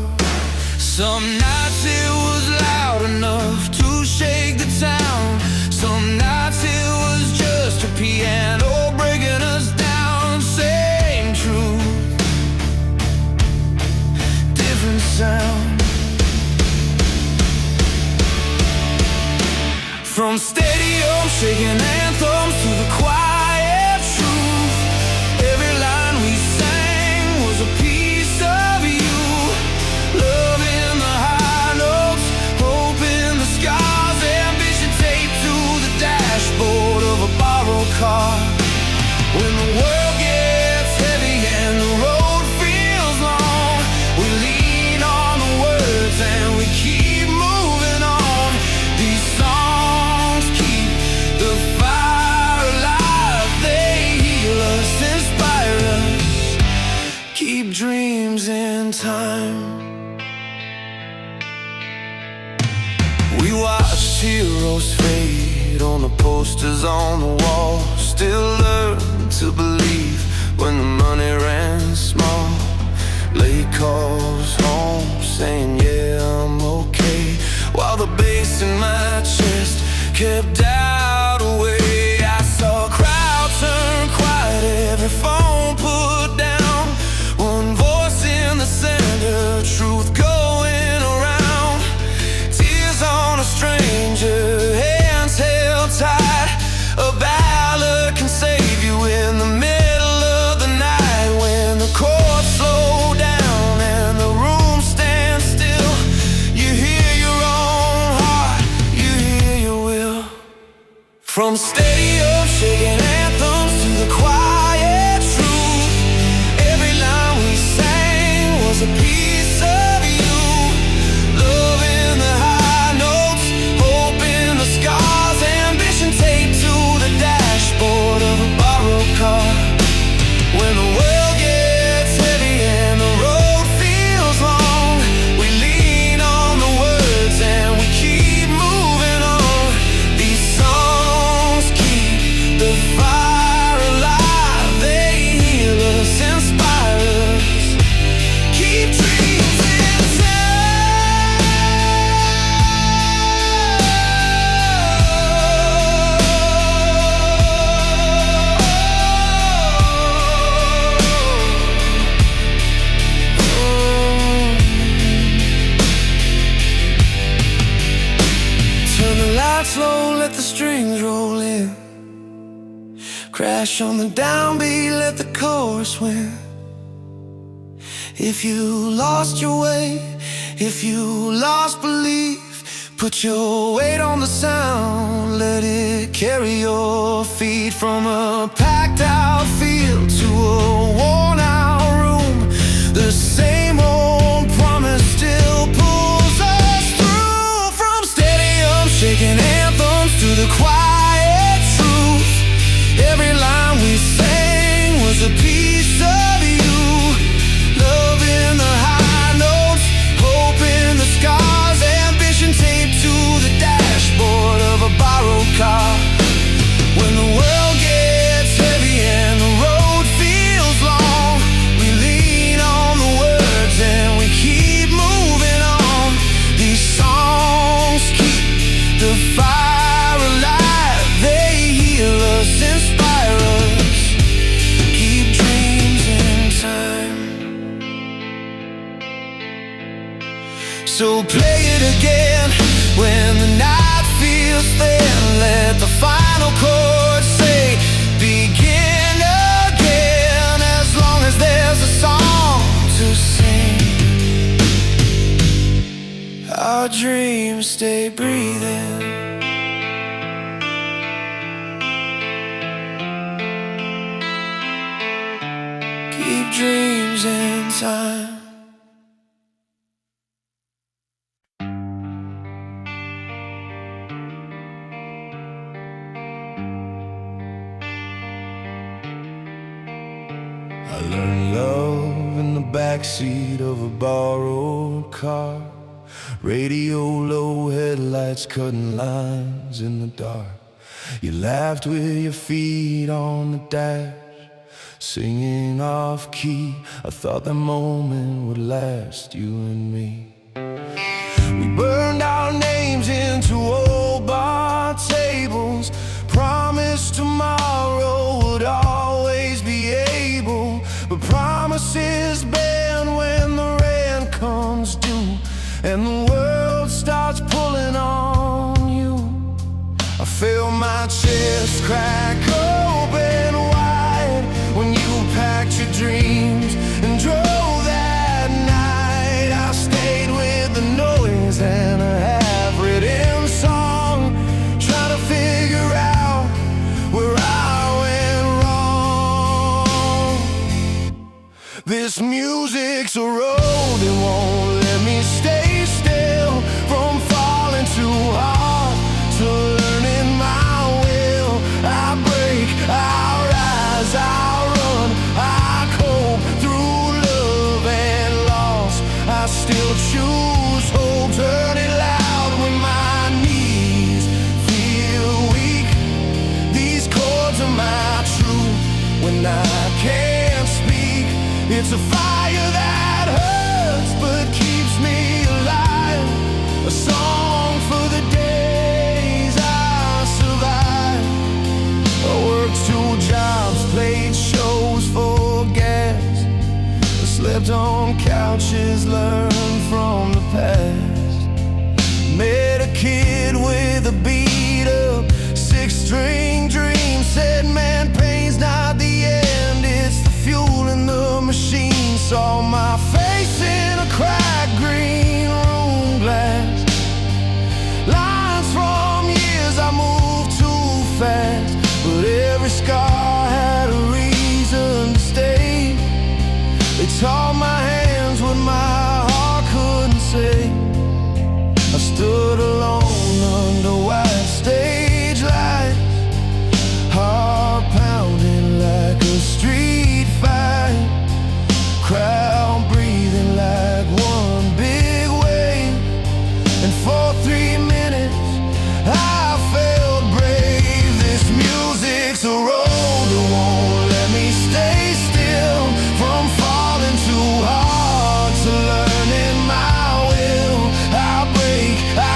Some nights it was loud enough to shake the town, some nights it was just a piano breaking us down. Same truth, different sound. From stadiums shaking anthems to the quiet truth, every line we sang was a piece of you. Love in the high notes, hope in the scars, ambition taped to the dashboard of a borrowed car. When the world gets heavy and the road feels long, we lean on the words and we keep moving on. These songs keep the fire alive, they heal us, inspire us, keep dreams in time. watch heroes fade on the posters on the wall. Still learn to believe when the money ran small. Late calls home saying yeah I'm okay, while the bass in my chest kept out away. I saw a crowd turn quiet, every phone put down, one voice in the center, truth going around. Tears on a stranger, hands held tight. A ballad can save you in the middle of the night, when the chords slow down and the room stands still. You hear your own heart, you hear your will. From stadium shaking anthems to the quiet truth, every line we sang was a piece of you. Love in the high notes, hope in the scars, ambition taped to the dashboard of a borrowed car. When the world gets heavy and the road feels long, we lean on the words and we keep moving on. These songs keep the fire alive, they heal us, inspire us, keep dreams inside. Turn the lights low, let the strings roll in. Crash on the downbeat, let the chorus win. If you lost your way, if you lost belief, put your weight on the sound, let it carry your feet. From a packed out field to a worn out room, the same old promise still pulls us through. From stadium shaking anthems to the quiet truth, every line we sang was a piece of you. Love in the high notes, hope in the scars, ambition taped to the dashboard of a borrowed car. When the world gets heavy and the road feels long, we lean on the words and we keep moving on. These songs keep the fire alive, they heal us, inspire us, keep dreams in time. So play it again when the night feels thin, let the final chord say begin again. As long as there's a song to sing, our dreams stay breathing. Keep dreams in time. I learned love in the backseat of a borrowed car. Radio low, headlights cutting lines in the dark. You laughed with your feet on the dash, singing off key. I thought that moment would last, you and me. We burned our names into old bar tables, promised tomorrow would always be able. But promises bend when the rent comes due and the world starts pulling on you. I feel my chest crack open wide when you packed your dreams and drove that night. I stayed with the noise and a half-written song, trying to figure out where I went wrong. This music's a road that won't let me stay still, from falling too hard to learning my will. I break, I rise, I run, I cope through love and loss. I still choose hope, turn it loud when my knees It's a fire that hurts but keeps me alive. A song for the days I survived. I worked 2 jobs, played shows for gas. I slept on couches, learned from the past. Met a kid with a beat-up 6-string dream. Said, man, pain's not the end, it's the fuel in the machine. Saw my face in a cracked green room glass. Lines from years I moved too fast, but every scar had a reason to stay. They taught my hands what my heart couldn't say. I stood alone under white stage lights, heart pounding like a street fight, crowd breathing like one big wave. And for 3 minutes I felt brave. This music's a road that won't let me stay still, from falling too hard to learning my will. I break, I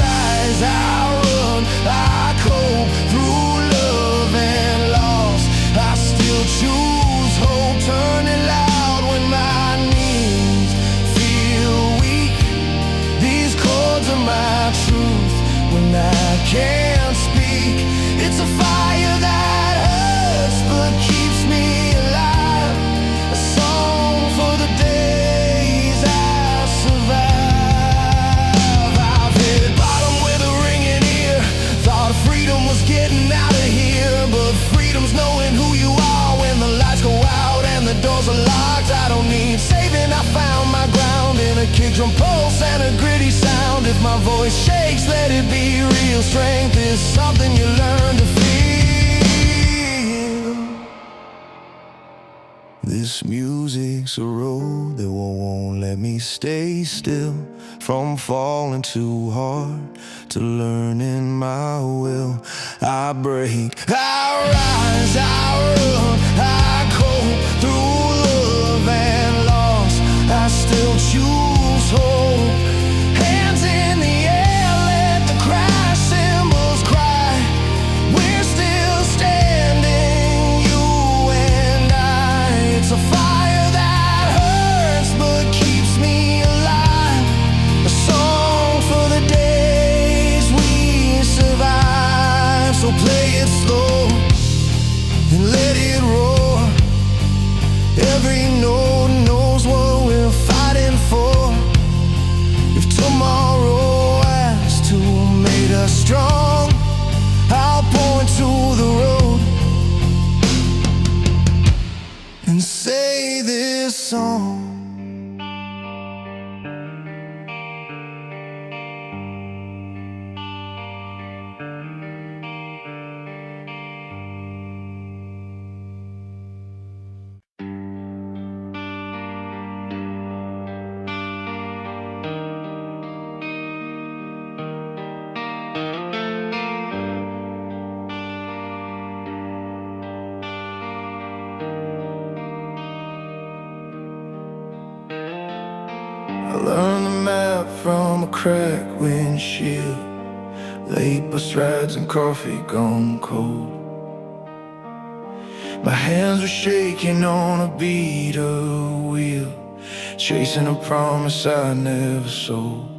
rise, I run, I cope through love and loss. I still choose hope, turning loud when my knees feel weak. These chords are my truth when I can't speak. It's a fire that hurts but keeps me alive. A song for the days I survive. I've hit bottom with a ringing ear. Thought freedom was getting out of here, but freedom's knowing who you are when the lights go out and the doors are locked. I don't need saving, I found my ground in a kick drum pulse and a gritty sound. If my voice shakes, let it be real. Strength is something you learn to feel. This music's a road that won't let me stay still, from falling too hard to learning my will. I break, I rise, I run, I cope through love and loss. I still choose hope. Hands in the air, let the crash cymbals cry. We're still standing, you and I. It's a fire that hurts but keeps me alive. A song for the days we survive. So play it slow and let it roar. Every note knows what we're fighting for. If tomorrow has to make us strong, I'll point to the road and say this song. I learned the map from a cracked windshield, late bus rides and coffee gone cold. My hands were shaking on a beat-up wheel, chasing a promise I never sold.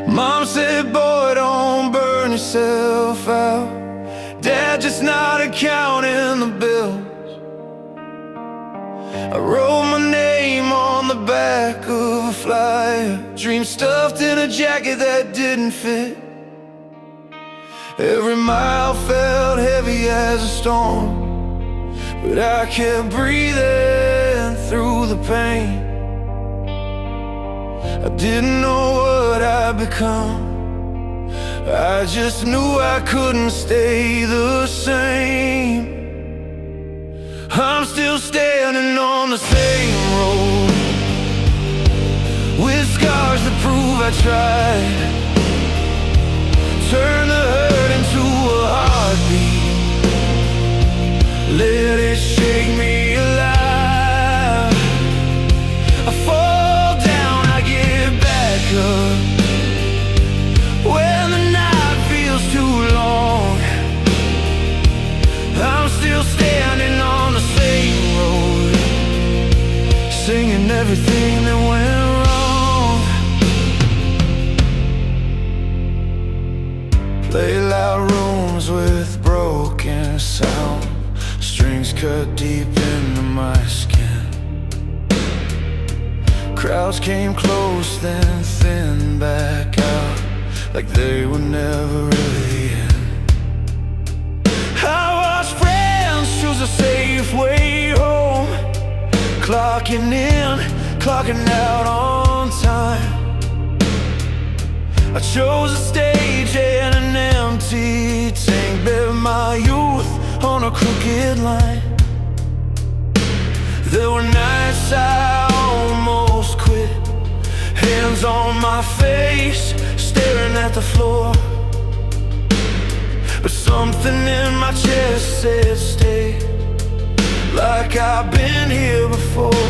Mom said, boy, don't burn yourself out. Dad, just not counting the bills. I wrote my name on the back of a flyer, dream stuffed in a jacket that didn't fit. Every mile felt heavy as a storm, but I kept breathing through the pain. I didn't know what I'd become, I just knew I couldn't stay the same. I'm still standing on the same road, with scars that prove I tried. Turn the hurt into a heartbeat, let it shake me alive. broken sound. Strings cut deep into my skin. Crowds came close, then thinned back out, like they were never really in. I watched friends choose a safe way home, clocking in, clocking out on time. I chose a stage and an empty tank, bet my youth on a crooked line. There were nights I almost quit, hands on my face, staring at the floor. But something in my chest said stay, like I've been here before.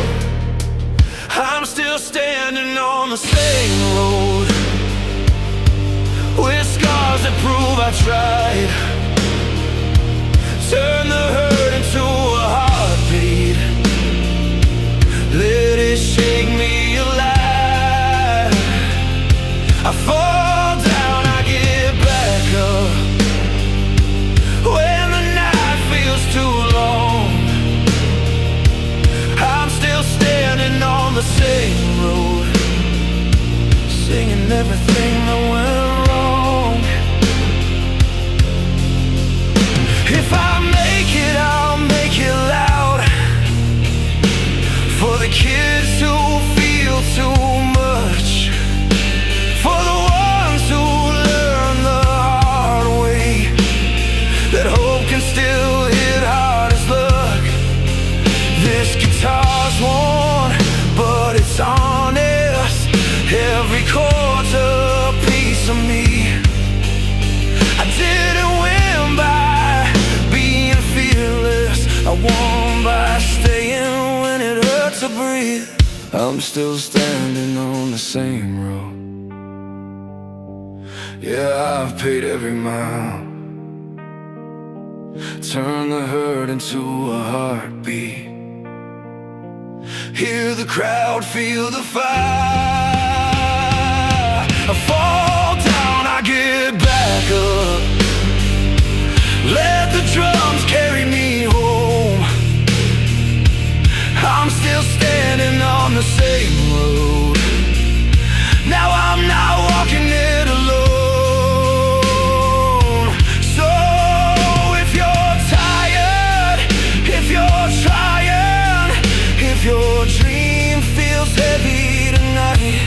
I'm still standing on the same road, with scars that prove I tried. Turn the hurt into a heartbeat, let it shake me alive. I fall down, I get back up, when the night feels too long. I'm still standing on the same road, singing everything that went wrong. If I make it, I'll make it loud, for the kids who feel too much, for the ones who learn the hard way, that hope can still hit hard as luck. This guitar's worn, but it's honest. Every chord's a piece of me. I didn't win by being fearless, I won by staying when it hurts to breathe. I'm still standing on the same road. Yeah, I've paid every mile, turn the hurt into a heartbeat. Hear the crowd, feel the fire. I fall down, I get back up, let the drums carry me home. I'm still standing on the same road, now I'm not walking it alone. So if you're tired, if you're trying, if your dream feels heavy tonight,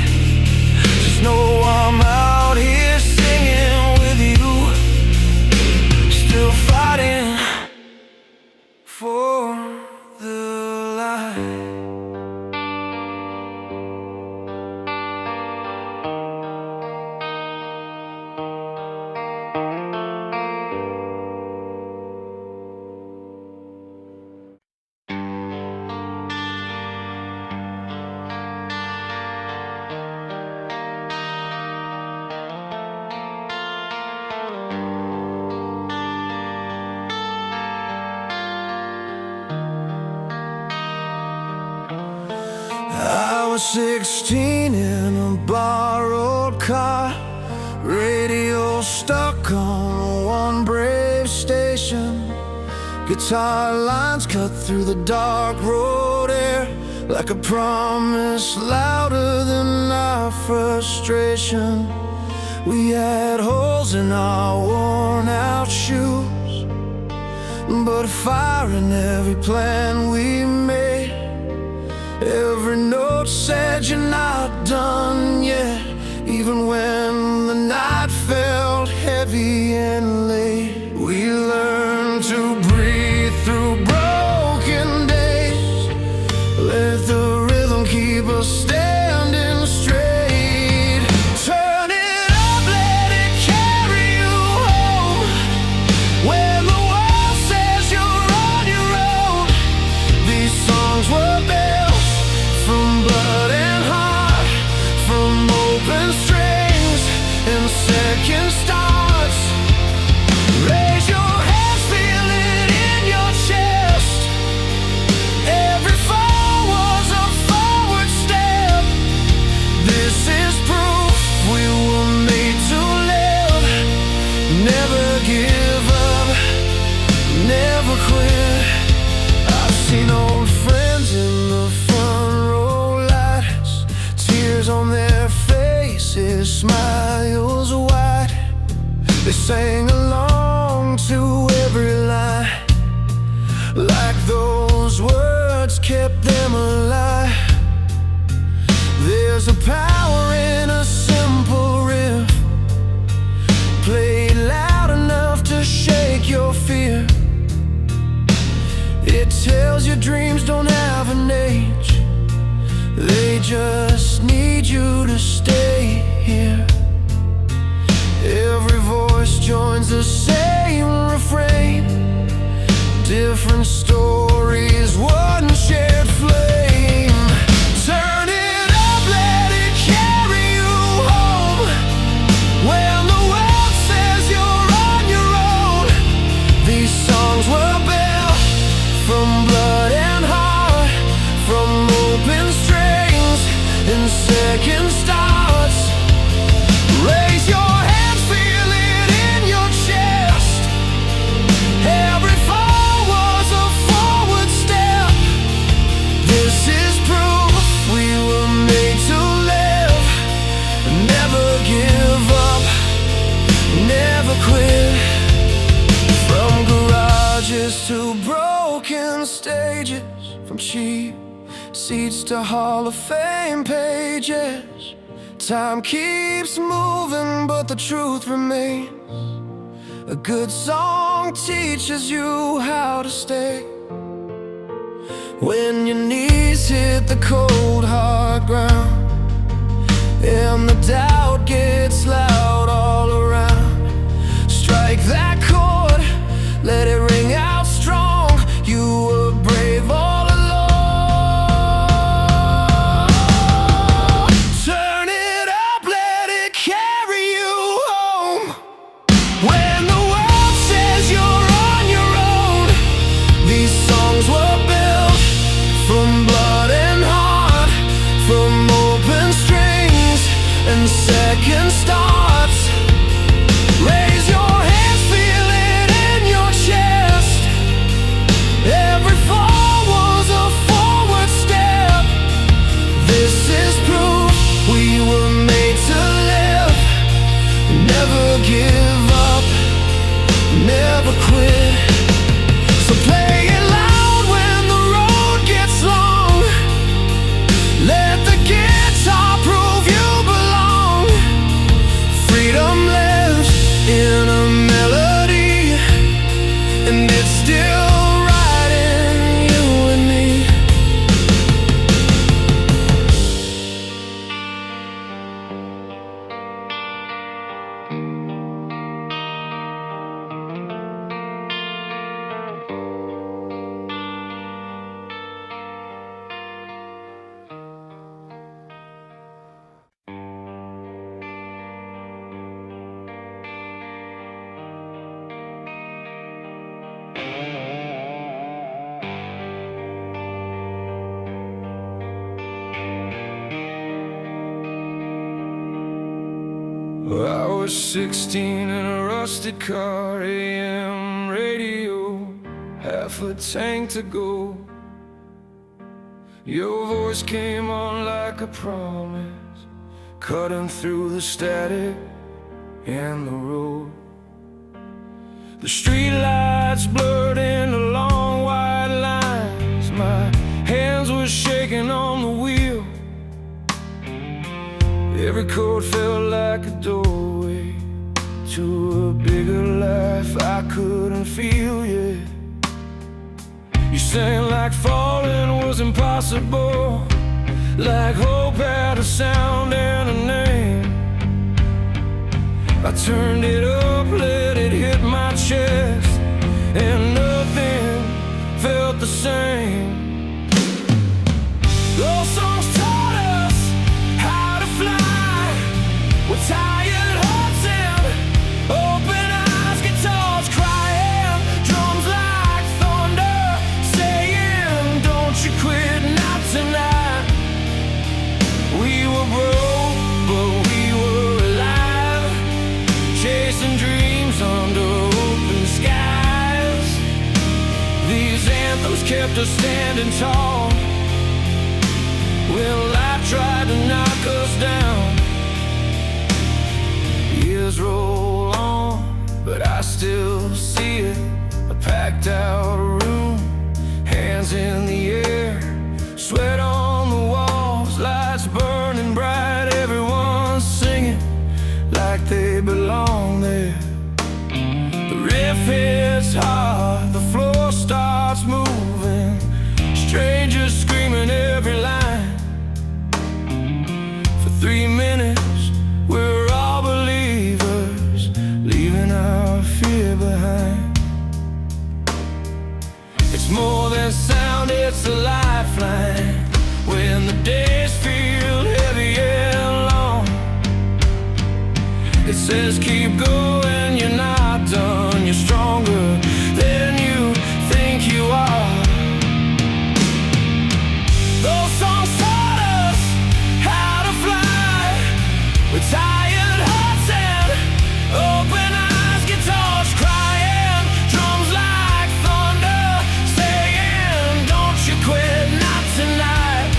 just know I'm out here singing with you, still fighting for the light. I was 16 in a borrowed car, radio stuck on one brave station. Guitar lines cut through the dark road air, like a promise louder than our frustration. We had holes in our worn out shoes, but a fire in every plan we made. Every note said you're not done yet, even when the night felt heavy and late. We learned to breathe through broken days, let the rhythm keep us standing straight. Turn it up, let it carry you home, when the world says you're on your own. These songs were built from blood and heart, from open strings and second starts. words kept them alive. There's a power in a simple riff, played loud enough to shake your fear. It tells your dreams don't have an age, they just need you to stay here. Every voice joins the same refrain, different stories, one shared flame. Turn it up, let it carry you home. When the world says you're on your own, these songs were built from blood and heart, from open strings and second starts. Raise your hands, feel it in your chest. Every fall was a forward step. This is proof we were made to live. Never give up, never quit. From garages to broken stages, from cheap seats to Hall of Fame pages. Time keeps moving, but the truth remains. A good song teaches you how to stay. When your knees hit the cold hard ground and the doubt gets loud all around, strike that chord, let it ring out strong. You were brave all along. Turn it up, let it carry you home. When the world says you're on your own, these songs were built from blood and heart, from open strings and second starts. Raise your hands, feel it in your chest. Every fall was a forward step. This is proof we were made to live. Never give up, never quit. So play it loud when the road gets long. Let the guitar prove you belong. Freedom lives in a melody, and it's still right in you and me. I was 16 in a rusted car, AM radio, half a tank to go. Your voice came on like a promise, cutting through the static and the road. The streetlights blurred into long white lines. My hands were shaking on the wheel. Every chord felt like a doorway to a bigger life I couldn't feel yet. You sang like falling was impossible, like hope had a sound and a name. I turned it up, let it hit my chest, and nothing felt the same. Those songs taught us how to fly, with tired hearts and open eyes, guitars crying, drums like thunder, saying, don't you quit, not tonight. We were broke, but we were alive, chasing dreams under open skies. These anthems kept us standing tall when life tried to knock us down. Years roll on, but I still see it. A packed out room, hands in the air, hits hard, the floor starts moving, strangers screaming every line. For 3 minutes we're all believers, leaving our fear behind. It's more than sound, it's a lifeline. When the days feel heavy and long, it says keep going, you're not done, you're stronger than you think you are. Those songs taught us how to fly, with tired hearts and open eyes, guitars crying, drums like thunder saying don't you quit, not tonight.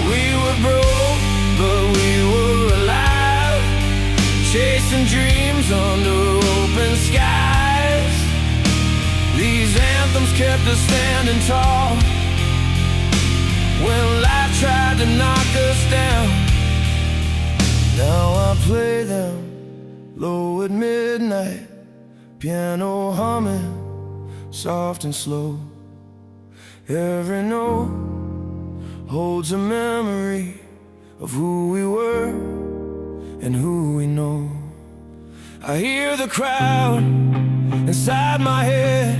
We were broke, but we were alive, chasing dreams under open skies. These anthems kept us standing tall when life tried to knock us down. Now I play them low at midnight, piano humming, soft and slow. Every note holds a memory of who we were and who we know. I hear the crowd inside my head,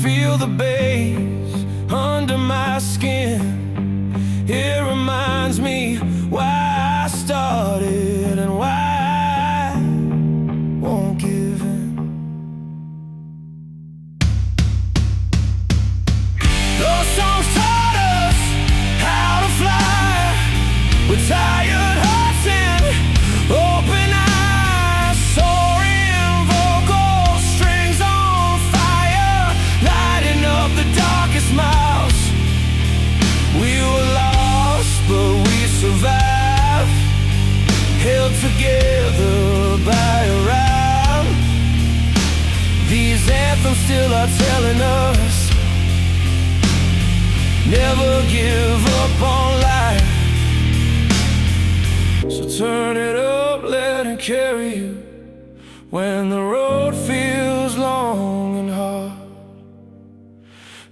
feel the bass under my skin. It reminds me why I started and why I won't give in. Those songs taught us how to fly, with tired hearts and open eyes, soaring vocals, strings on fire, lighting up the darkest miles. We were lost, but we survived, held together by a rhyme. These anthems still are telling us never give up on life. So turn it up, let it carry you when the road feels long and hard.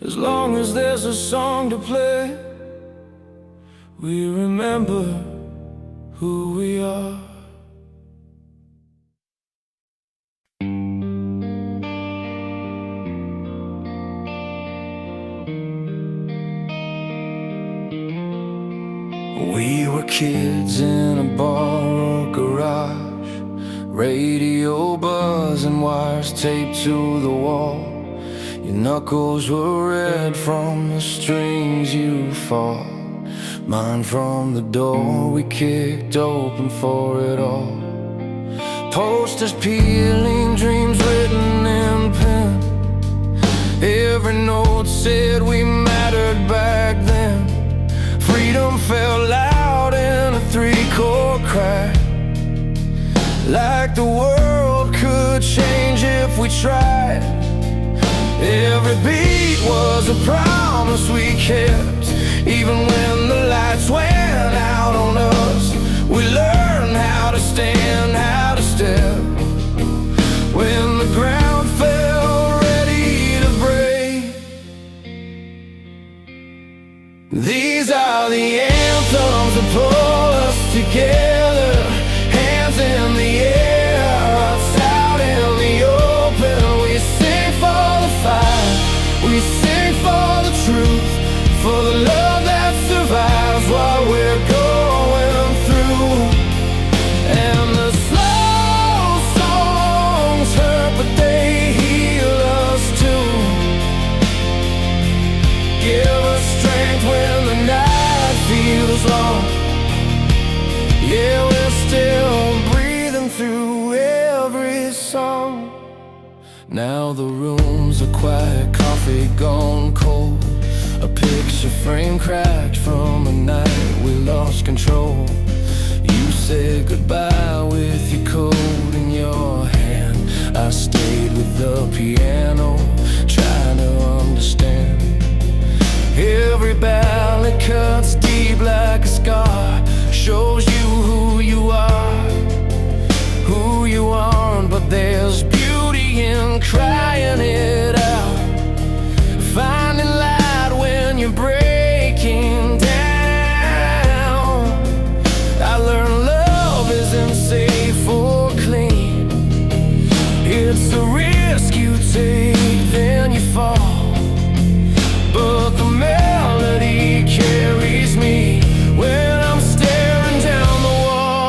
As long as there's a song to play, we remember who we are. We were kids in a bar or garage, radio buzzing, wires taped to the wall. Your knuckles were red from the strings you fought, mine from the door we kicked open for it all. Posters peeling, dreams written in pen, every note said we mattered back then. Freedom felt loud in a 3-chord crack, like the world could change if we tried. Every beat was a promise we kept, even when the lights went out on us. We learned how to stand, how to step, when the ground felt ready to break. These are the anthems that pull us together, hands in the air, hearts out in the open. We sing for the fight, we sing for the truth, for the love that survives what we're going through. And the slow songs hurt, but they heal us too. Give us strength when the night feels long. Yeah, we're still breathing through every song. Now the rooms are quiet, coffee gone cold, a picture frame cracked from a night we lost control. You said goodbye with your coat in your hand. I stayed with the piano, trying to understand. Every ballad cuts deep like a scar, shows you who you are, but there's beauty crying it out, finding light when you're breaking down. I learned love isn't safe or clean. It's a risk you take, then you fall. But the melody carries me when I'm staring down the wall.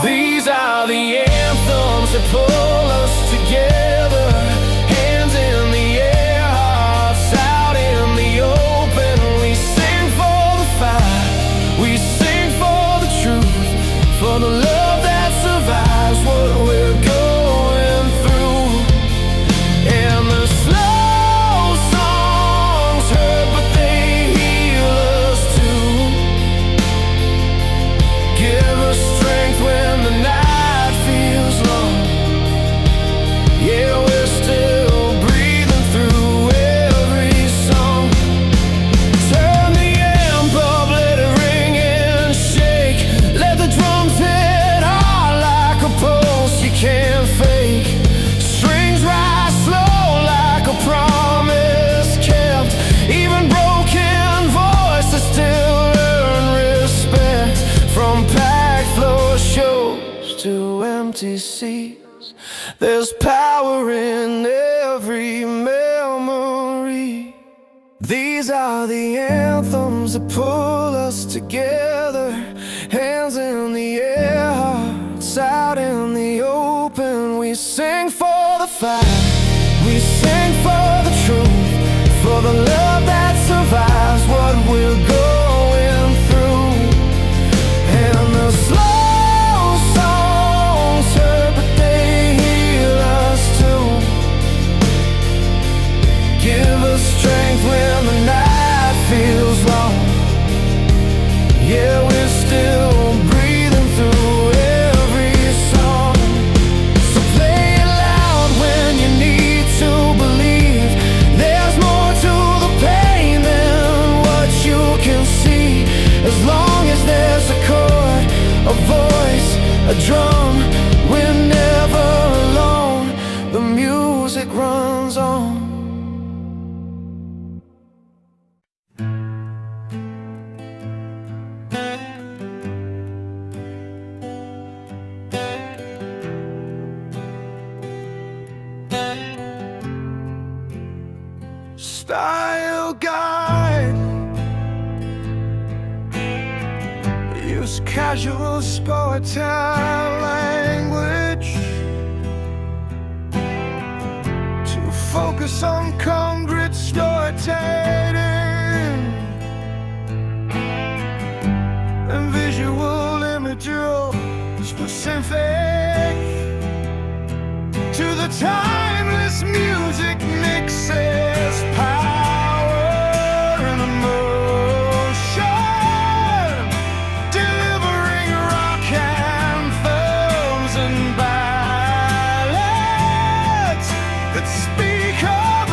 These are the anthems that pull us together. Hands in the air, hearts out in the open. We sing for the fight, we sing for the truth, for the love that survives what we're going through. And the slow songs hurt, but they heal us too. Give us strength when the night feels long. Yeah, we're still breathing through every song. Turn the amp up, let it ring and shake. Let the drums hit hard like a pulse you can't fake. Strings rise slow like a promise kept. Even broken voices still earn respect. From packed floor shows to empty seats, there's power in every memory. These are the anthems that pull us together. Hands in the air, hearts out in the open. We sing for the fight, we sing for the truth, for the love that survives what we're going through. And the slow songs hurt, but they heal us too. Give us strength when the night feels long. Yeah, we're still breathing through every song. So play it loud when you need to believe. There's more to the pain than what you can see. As long as there's a chord, a voice, a drum, we're never alone. The music runs on. Style guide, use casual sport-time language to focus on concrete storytelling and visual imagery specific to the timeless music mixes power and emotion, delivering rock anthems and ballads that speak of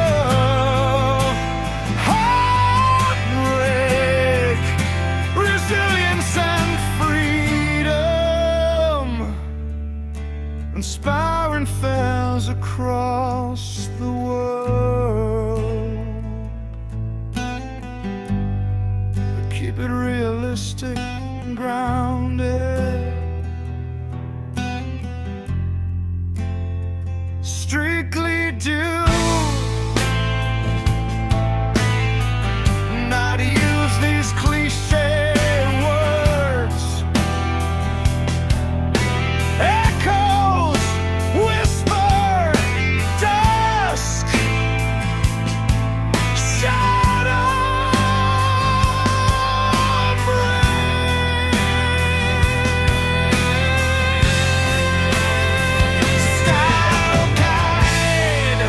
love, heartbreak, resilience and freedom, inspiring fans across the world. But keep it realistic and grounded. Strictly do not use these cliche words. Echoes, whisper, dusk, shadow, style guide.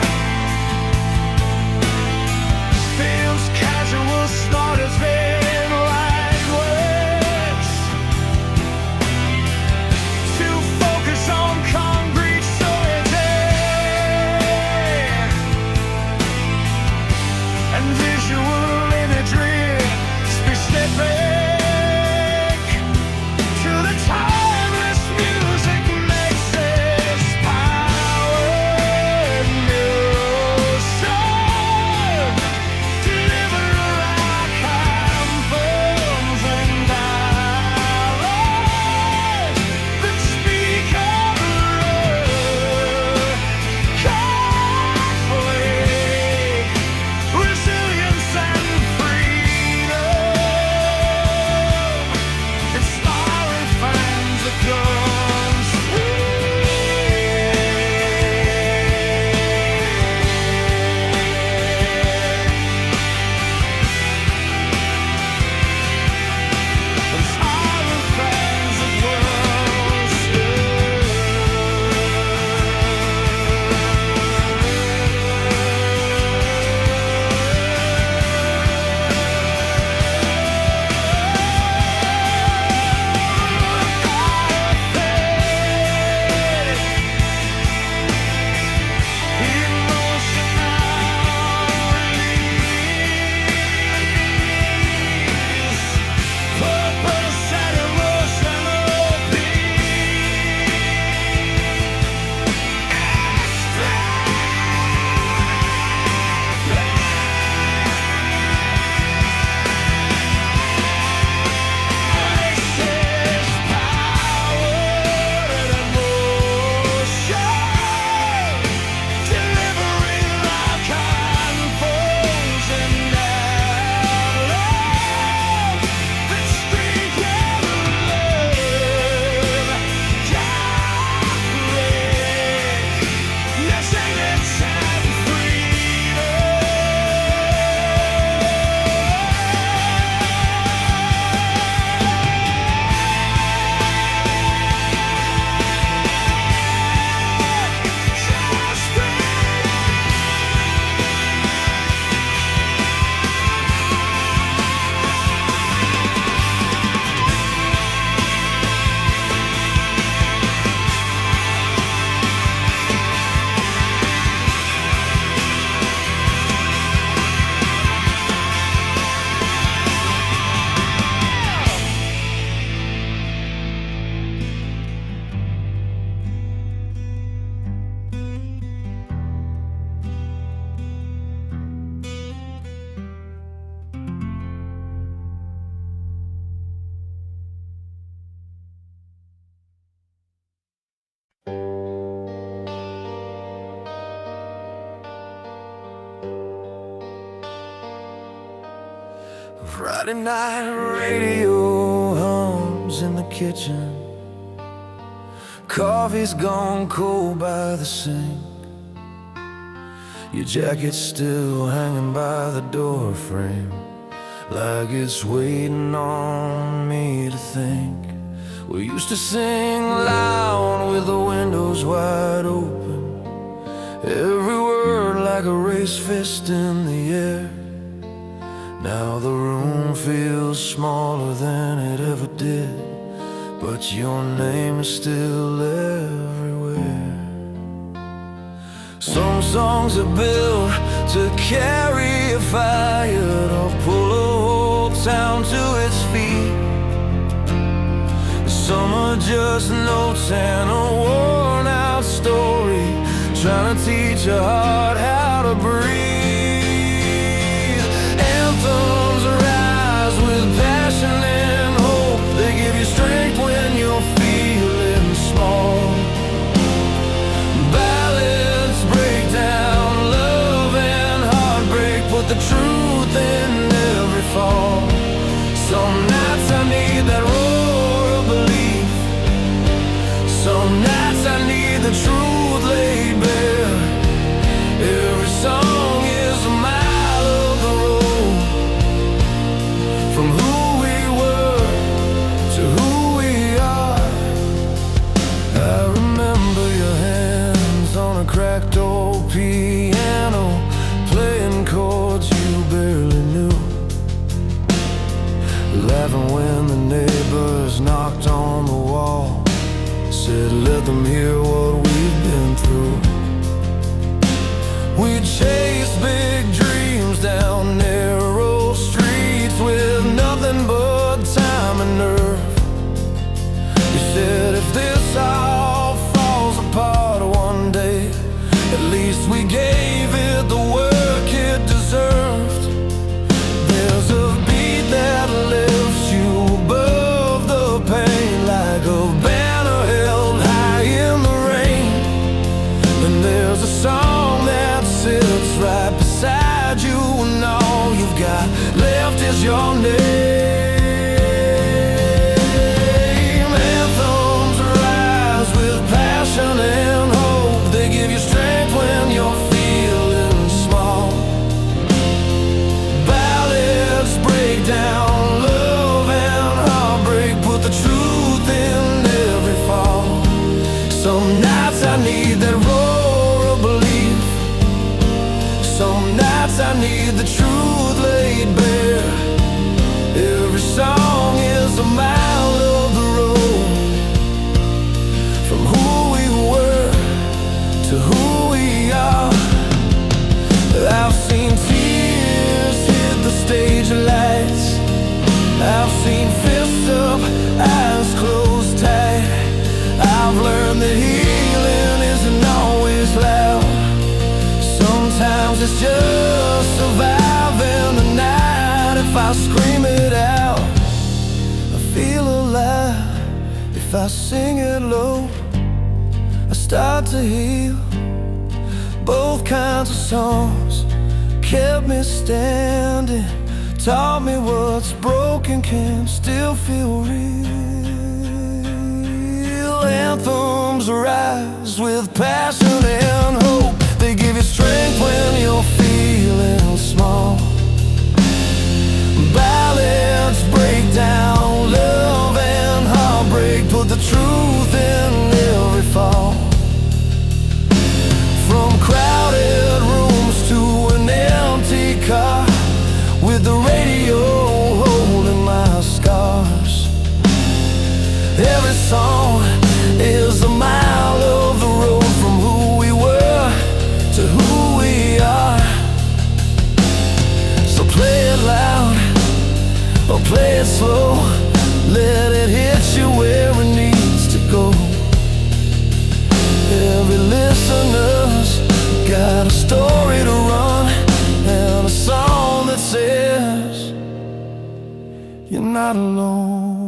Friday night radio hums in the kitchen. Coffee's gone cold by the sink. Your jacket's still hanging by the door frame, like it's waiting on me to think. We used to sing loud with the windows wide open, every word like a race fist in the air. Now the room feels smaller than it ever did, but your name is still everywhere. Some songs are built to carry a fire, to pull a whole town to its feet. Some are just notes and a worn out story, trying to teach a heart how to breathe. Anthems rise with passion and hope, they give you strength when you're feeling small. Ballads break down love and heartbreak, put the truth in every fall. Some nights I need that roar of belief, some nights I need the truth laid bare. Every song is a mile of the road, from who we were to who we are. I remember your hands on a cracked old piano, playing chords you barely knew, laughing when the neighbors knocked on the wall, said let them hear what we've been through. We chased big dreams down narrow streets with nothing but time and nerve. You said if this all falls apart one day, at least we gave it the work it deserved. There's a beat that lifts you above the pain, like a banner held high in the rain. And there's a song that sits right beside you, and all you've got left is your name. Anthems rise with passion and hope, they give you strength when you're feeling small. Ballads break down love and heartbreak, put the truth in every fall. Some nights I need that roar of belief, some nights I need the truth laid bare. Every song is a mile of the road, from who we were to who we are. I've seen tears hit the stage lights, I've seen fists up, eyes closed tight. I've learned that healing isn't always loud, sometimes it's just surviving the night. If I scream it out, I feel alive. If I sing it low, I start to heal. Both kinds of songs kept me standing, taught me what's broken can still feel real. Anthems rise with passion and hope, they give you strength when you're feeling small. Ballads break down love and heartbreak, put the truth in every fall. From crowded rooms to an empty car, with the radio holding my scars. Every song is a mile of the road, from who we were to who we are. So play it loud or play it slow, let it hit you where it needs to go. Every listener's got a story to run, and a song that says you're not alone.